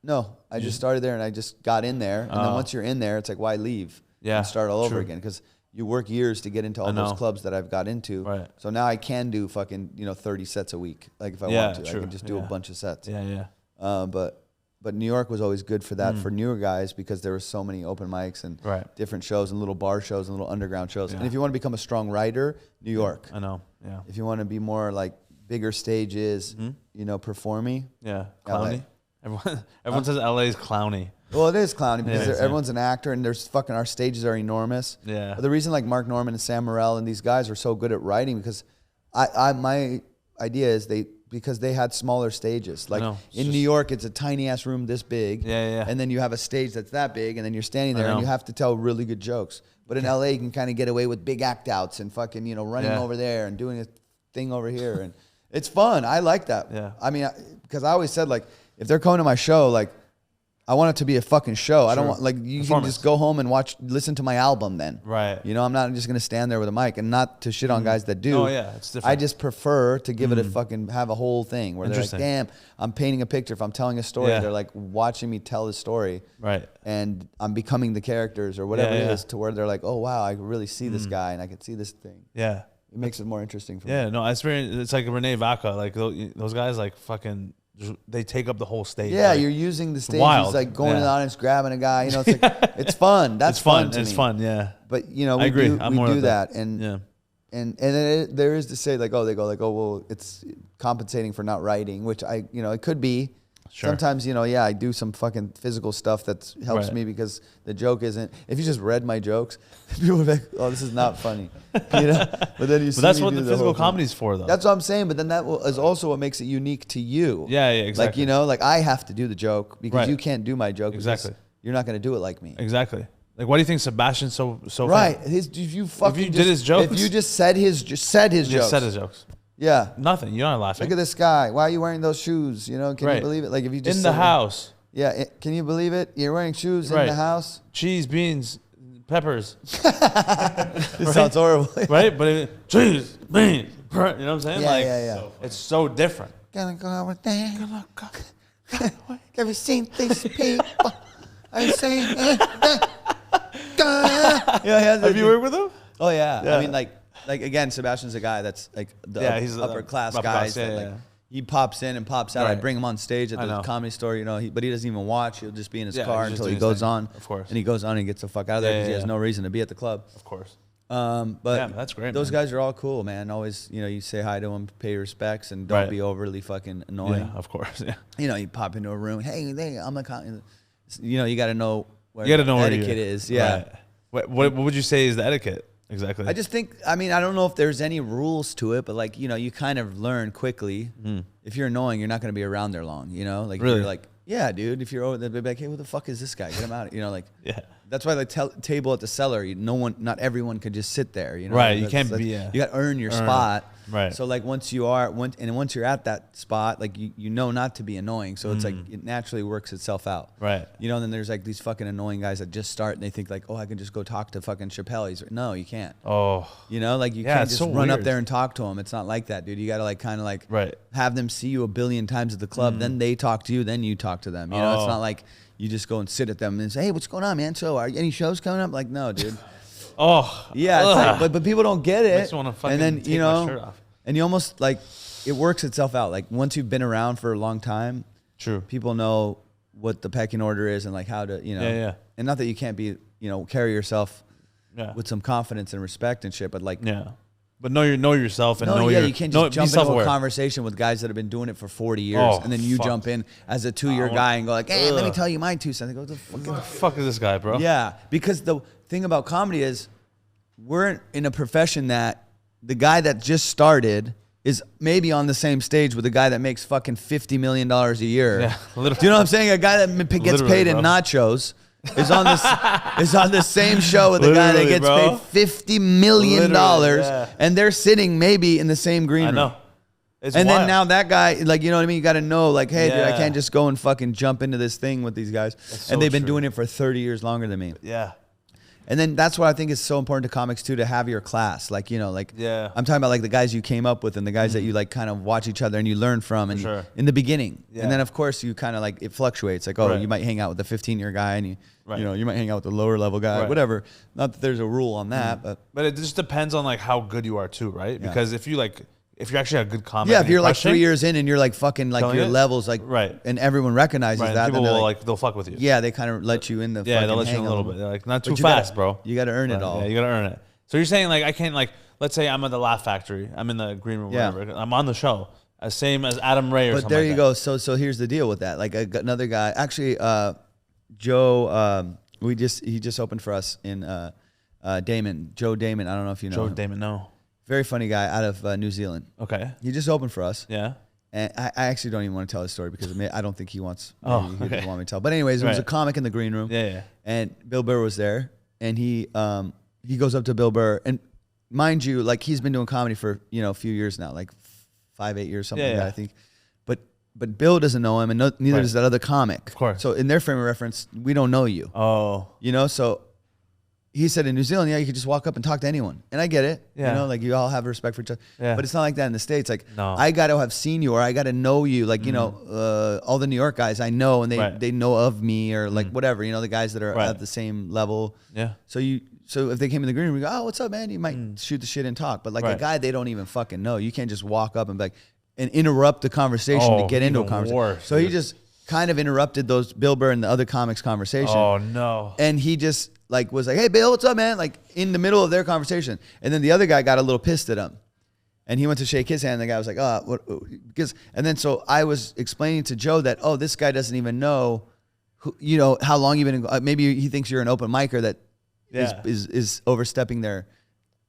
No, I just started there and I just got in there. And then once you're in there, it's like, why leave? Yeah. And start all over again. Because you work years to get into all those clubs that I've got into. Right. So now I can do fucking, you know, 30 sets a week. Like if I want to, I can just do a bunch of sets. Yeah, yeah. But New York was always good for that for newer guys, because there were so many open mics and different shows and little bar shows and little underground shows. And if you want to become a strong writer, New York. I know. Yeah. If you want to be more like bigger stages, you know, performy. Yeah. Clowny. Everyone says LA is clowny. Well, it is clowny because everyone's an actor, and there's fucking, our stages are enormous. Yeah. But the reason like Mark Norman and Sam Morril and these guys are so good at writing, because my idea is because they had smaller stages. Like in New York, it's a tiny ass room this big. Yeah. And then you have a stage that's that big, and then you're standing there and you have to tell really good jokes. But in LA, you can kind of get away with big act outs and fucking, you know, running over there and doing a thing over here. And it's fun. I like that. Yeah. I mean, because I always said, like, if they're coming to my show, like, I want it to be a fucking show. I don't want, like, you can just go home and listen to my album then. Right. You know, I'm not just going to stand there with a mic, and not to shit on guys that do. Oh, yeah, it's different. I just prefer to give it a fucking, have a whole thing where they're like, damn, I'm painting a picture. If I'm telling a story, they're like watching me tell the story. Right. And I'm becoming the characters or whatever it is, to where they're like, oh, wow, I really see this guy and I can see this thing. Yeah. It makes it more interesting for me. Yeah, no, it's like Renee Vaca. Like, those guys, like, fucking... They take up the whole stage. Yeah, like, you're using the stage. wild. It's like going to the audience, grabbing a guy. You know, it's like it's fun. That's it's fun. to It's me. fun. Yeah. But you know, I agree. I'm more do of that, and then there is to say like, oh, they go like, oh, well, it's compensating for not writing, which it could be. Sure. Sometimes, I do some fucking physical stuff that helps me because the joke isn't. If you just read my jokes, people would be like, "Oh, this is not funny," But then you. But that's what the physical comedy's for, though. That's what I'm saying. But then that is also what makes it unique to you. Yeah, exactly. Like I have to do the joke because you can't do my joke. Exactly. You're not going to do it like me. Exactly. Like, why do you think Sebastian's so right? Famous? If you did his jokes, if you just said his jokes. Yeah. Nothing. You're not laughing. Look at this guy. Why are you wearing those shoes? Can you believe it? Like if you just in the house. Yeah. Can you believe it? You're wearing shoes in the house. Cheese, beans, peppers. This sounds horrible. Right? But cheese, beans. You know what I'm saying? Yeah. It's so different. Gonna go out there. Have you seen these people? I say. Have you worked with him? Oh yeah. I mean, like again, Sebastian's a guy that's like the he's upper class guys. He pops in and pops out. I bring him on stage at the Comedy Store, but he doesn't even watch. He'll just be in his car until he goes on. Of course. And he goes on and gets the fuck out of there because he has no reason to be at the club. Of course. But that's great. Those guys are all cool, man. Always, you say hi to them, pay your respects, and don't be overly fucking annoying. Yeah, of course. Yeah. You pop into a room. Hey, I'm a. You got to know where etiquette is. Yeah. Right. What would you say is the etiquette? Exactly. I just think, I don't know if there's any rules to it, but you kind of learn quickly. If you're annoying, you're not going to be around there long, Like, really? you're like, Yeah, dude. If you're over, they'll be like, hey, who the fuck is this guy? Get him out. You know, like. Yeah. That's why the table at the cellar, not everyone could just sit there. You know, right? You can't be. You got to earn your spot. Right. So like once you're at that spot, like you know not to be annoying. So it's like it naturally works itself out. Right. You know, and then there's like these fucking annoying guys that just start and they think like, oh, I can just go talk to fucking Chappelle. No, you can't. Oh. You know, like you can't just so run weird. up there and talk to them. It's not like that, dude. You got to like kind of like right. have them see you a billion times at the club. Then they talk to you. Then you talk to them. You know, it's not like you just go and sit at them and say, hey, what's going on, man? So are any shows coming up? Like, no, dude. Yeah. It's like, but people don't get it. Makes me wanna fucking and then, take you my know, shirt off. and you almost like, it works itself out. Like once you've been around for a long time, True. people know what the pecking order is and like how to, you know, Yeah. and not that you can't be, you know, carry yourself Yeah. with some confidence and respect and shit, but like, Yeah. But know yourself and know you can't just jump into self-aware. a conversation with guys that have been doing it for 40 years, and then you jump in as a 2-year guy and go like, hey, let me tell you my 2 cents. I go, What the fuck is this guy, bro? yeah, because the thing about comedy is we're in a profession that the guy that just started is maybe on the same stage with the guy that makes fucking $50 million a year. Yeah, literally. Do you know what I'm saying? A guy that gets Literally, paid in bro. nachos is on the same show with the guy that Literally, gets bro. paid $50 million, Literally, yeah. and they're sitting maybe in the same green room. I know. It's And wild. then now that guy, like, you know what I mean? You got to know, like, hey, dude, I Yeah. can't just go and fucking jump into this thing with these guys. so And they've been true. doing it for 30 years longer than me. Yeah. And then that's what I think is so important to comics too, to have your class. Like, you know, like Yeah. I'm talking about like the guys you came up with and the guys that you like kind of watch each other and you learn from and sure. in the beginning. Yeah. And then of course you kind of like, it fluctuates. Like, oh, Right. you might hang out with the 15-year guy and you Right. know, you might hang out with the lower level guy, Right. whatever. Not that there's a rule on that, but But it just depends on like how good you are too, right? Yeah. Because if you're actually a good comic, yeah, and if you're like crushing, 3 years in and you're like fucking like Killing your it? levels like, Right. and everyone recognizes right, that, people then they're will like, they'll fuck with you. yeah, they kind of let you in the Yeah, fucking they'll let you in hang a little bit. They're like, not too But you gotta- fast, bro. You got to earn it Right, all. Yeah, you gotta earn it. So you're saying like I can't like, let's say I'm at the Laugh Factory, I'm in the green room, Yeah. whatever. I'm on the show, same as Adam Ray or But something. there like you that. go. So here's the deal with that. Like another guy, actually, Joe. He just opened for us in Damon. Joe Damon. I don't know if you know. Joe him. Damon, no. Very funny guy out of New Zealand. Okay. He just opened for us. Yeah. And I actually don't even want to tell his story because I don't think he wants. Oh, He doesn't okay. want me to tell. But anyways, there was a Right. comic in the green room. Yeah. And Bill Burr was there, and he goes up to Bill Burr, and mind you, like he's been doing comedy for a few years now, like 5-8 years, something Yeah, like that, yeah. I think. But Bill doesn't know him, and neither Right. does that other comic. Of course. So in their frame of reference, we don't know you. Oh. So he said in New Zealand, yeah, you could just walk up and talk to anyone, and I get it. Yeah. Like you all have respect for each other. Yeah. But it's not like that in the States. Like No. I got to have seen you, or I got to know you. Like all the New York guys I know, and Right. they know of me, or like whatever. The guys that are Right. at the same level. Yeah. So if they came in the green room, we go, oh, what's up, man? You might shoot the shit and talk. But like a Right. guy they don't even fucking know, you can't just walk up and be like, and interrupt the conversation to Oh, get into a even conversation. worse, So he dude. just kind of interrupted those Bill Burr and the other comics' conversation. Oh no. And he just like was like, hey, Bill, what's up, man? Like in the middle of their conversation. And then the other guy got a little pissed at him. And he went to shake his hand. And the guy was like, oh, what? Because, and then so I was explaining to Joe that, oh, this guy doesn't even know, how long you've been, maybe he thinks you're an open micer that Yeah. is overstepping their,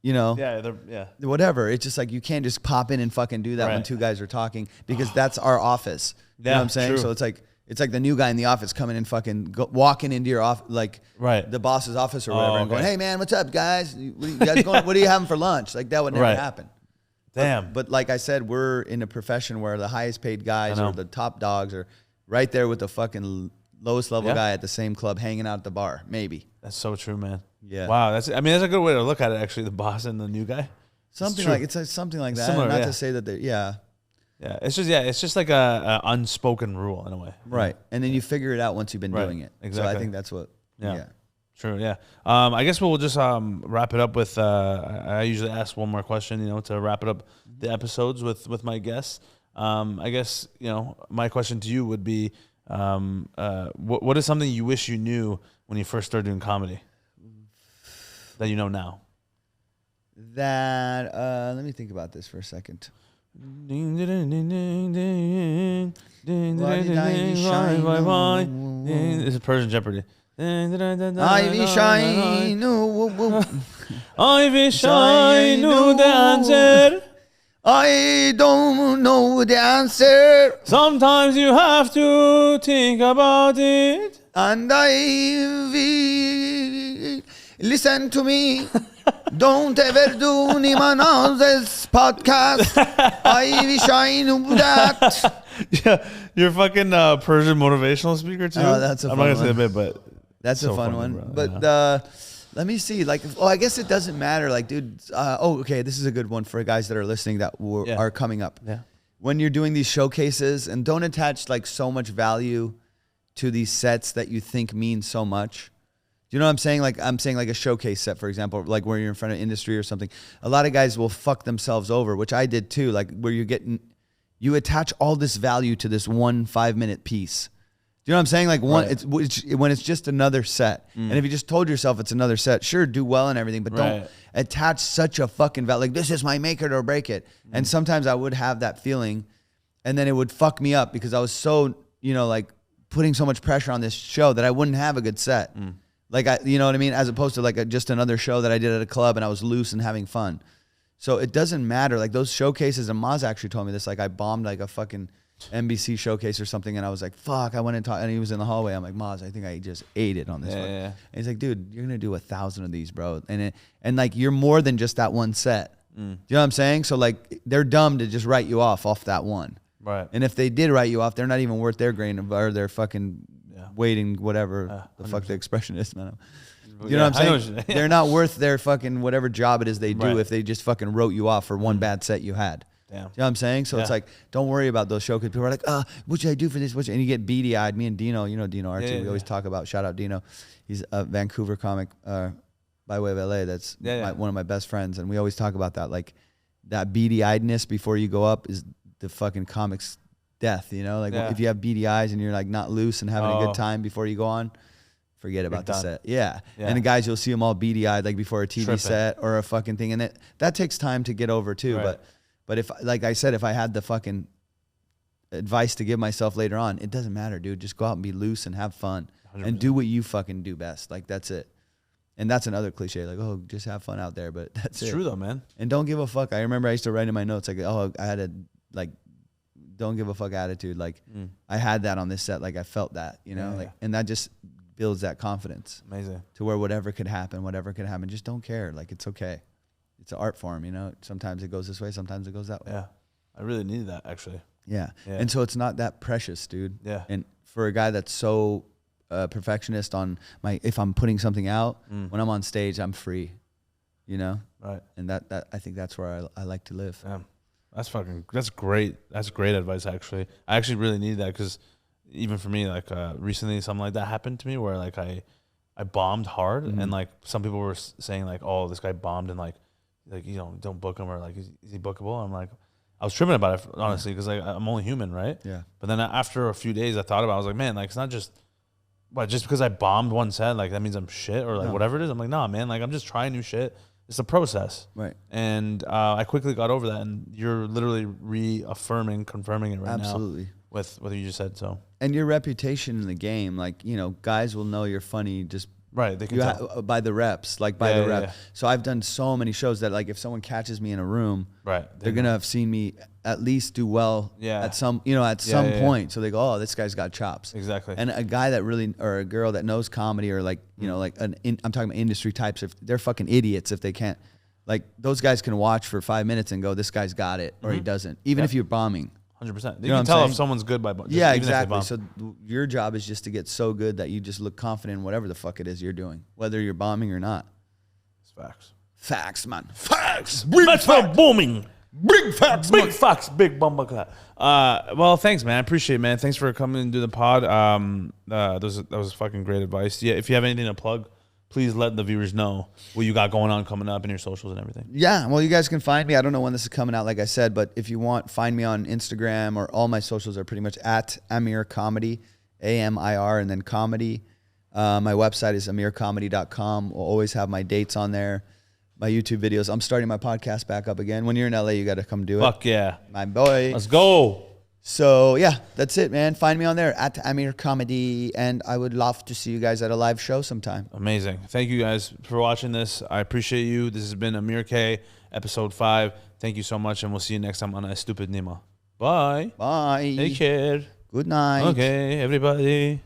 Yeah. Yeah. whatever. It's just like you can't just pop in and fucking do that when Right. two guys are talking because that's our office. You know Yeah, what I'm saying? true. So it's like the new guy in the office coming in fucking walking into your office, like Right. the boss's office or whatever, Oh, and going, okay. "Hey man, what's up, guys? What are you guys going? What are you having for lunch?" Like that would never Right. happen. Damn. But like I said, we're in a profession where the highest paid guys I know. or the top dogs are right there with the fucking lowest level Yeah. guy at the same club, hanging out at the bar, maybe. That's so true, man. Yeah. Wow. That's a good way to look at it. Actually, the boss and the new guy. Something true. like something like that. Similar, Not yeah. to say that they, yeah. Yeah. It's just like a unspoken rule in a way. Right. And then you figure it out once you've been Right. doing it. So Exactly. I think that's what, yeah. True. Yeah. I guess we'll just wrap it up with. I usually ask one more question, to wrap it up the episodes with my guests. I guess my question to you would be, what is something you wish you knew when you first started doing comedy that you know now? That, let me think about this for a second. This is Persian Jeopardy. Ivy shine, Ivy shine, know the answer. I don't know the answer. Sometimes you have to think about it. And listen to me. Don't ever do NeemaNaz's podcast. I wish I knew that. Yeah, you're fucking Persian motivational speaker too. Oh, that's a I'm fun not gonna say one. a bit, but That's so a fun funny, one. bro. But Yeah. let me see. Like, oh, I guess it doesn't matter. Like, dude. Okay. This is a good one for guys that are listening that are coming up. Yeah. When you're doing these showcases, and don't attach like so much value to these sets that you think mean so much. Do you know what I'm saying? Like, I'm saying like a showcase set, for example, like where you're in front of industry or something. A lot of guys will fuck themselves over, which I did too. Like where you attach all this value to this 1 5-minute piece. Do you know what I'm saying? Like when it's just another set. And if you just told yourself it's another set, sure, do well and everything, but don't attach such a fucking value. Like, this is my make it or break it. And sometimes I would have that feeling, and then it would fuck me up because I was so, like putting so much pressure on this show that I wouldn't have a good set. Like, you know what I mean? As opposed to like just another show that I did at a club and I was loose and having fun. So it doesn't matter. Like those showcases, and Maz actually told me this, like I bombed like a fucking NBC showcase or something, and I was like, fuck, I went and talked, and he was in the hallway. I'm like, Maz, I think I just ate it on this one. Yeah. And he's like, dude, you're going to do 1,000 of these, bro. And like, you're more than just that one set. Do you know what I'm saying? So like, they're dumb to just write you off that one. Right. And if they did write you off, they're not even worth their grain of, or their fucking waiting, whatever the fuck the expression is, man. You know what I'm saying? They're not worth their fucking whatever job it is they do if they just fucking wrote you off for one bad set you had. Damn. You know what I'm saying? So it's like, don't worry about those shows. People are like, what should I do for this? And you get beady-eyed. Me and Dino, you know Dino RT, we always talk about, shout out Dino. He's a Vancouver comic by way of LA. That's one of my best friends. And we always talk about that. Like, that beady-eyedness before you go up is the fucking comic's death, you know? Like, if you have beady eyes and you're like not loose and having a good time before you go on, forget about the set. Yeah. And the guys, you'll see them all beady-eyed like before a TV set or a fucking thing. And that takes time to get over too. But if, like I said, if I had the fucking advice to give myself later on, it doesn't matter, dude. Just go out and be loose and have fun 100%. And do what you fucking do best. Like, that's it. And that's another cliche, like, oh, just have fun out there. But that's It's true though, man. And don't give a fuck. I remember I used to write in my notes, like, oh, I had a, like, don't give a fuck attitude. Like, I had that on this set. Like, I felt that, you know? And that just builds that confidence. Amazing. To where whatever could happen, just don't care. Like, it's okay. It's an art form, you know? Sometimes it goes this way, sometimes it goes that way. Yeah. I really needed that, actually. Yeah. And so it's not that precious, dude. Yeah. And for a guy that's so perfectionist on if I'm putting something out, when I'm on stage, I'm free, you know? Right. And that I think that's where I like to live. Yeah. That's great. That's great advice, actually. I actually really need that because even for me, like recently something like that happened to me where like I bombed hard and like some people were saying like, oh, this guy bombed and like, you know, don't book him or like, is he bookable? I'm like, I was tripping about it, honestly, because like I'm only human, right? Yeah. But then after a few days, I thought about it. I was like, man, like it's not just because I bombed one set, like that means I'm shit or like whatever it is. I'm like, nah, man, like I'm just trying new shit. It's a process. Right. And I quickly got over that. And you're literally confirming it right now. Absolutely. With what you just said. So. And your reputation in the game, like, you know, guys will know you're funny just right. They can tell. By the reps, like by the rep. Yeah. So I've done so many shows that like if someone catches me in a room, right, they're gonna have seen me at least do well at some, you know, at some point. So they go, oh, this guy's got chops. Exactly. And a guy that really, or a girl that knows comedy or like, you know, like I'm talking about industry types, if they're fucking idiots if they can't, like those guys can watch for 5 minutes and go, this guy's got it or he doesn't, even if you're bombing. 100%. You can tell if someone's good by bombing. Yeah, exactly. So your job is just to get so good that you just look confident in whatever the fuck it is you're doing, whether you're bombing or not. It's facts. Facts, man. Facts. That's for booming. Big facts. Big facts. Big bumper clap. Well, thanks, man. I appreciate it, man. Thanks for coming and do the pod. That was fucking great advice. Yeah, if you have anything to plug, please let the viewers know what you got going on coming up in your socials and everything. Yeah, well, you guys can find me. I don't know when this is coming out, like I said, but if you want, find me on Instagram, or all my socials are pretty much at Amir Comedy, AMIR, and then comedy. My website is amircomedy.com. We'll always have my dates on there, my YouTube videos. I'm starting my podcast back up again. When you're in LA, you got to come do it. Fuck yeah. My boy. Let's go. So yeah, that's it, man. Find me on there at Amir Comedy, and I would love to see you guys at a live show sometime. Amazing. Thank you guys for watching this. I appreciate you. This has been Amir K, episode 5. Thank you so much, and we'll see you next time on A Stupid Neema. Bye. Bye. Take care. Good night. Okay, everybody.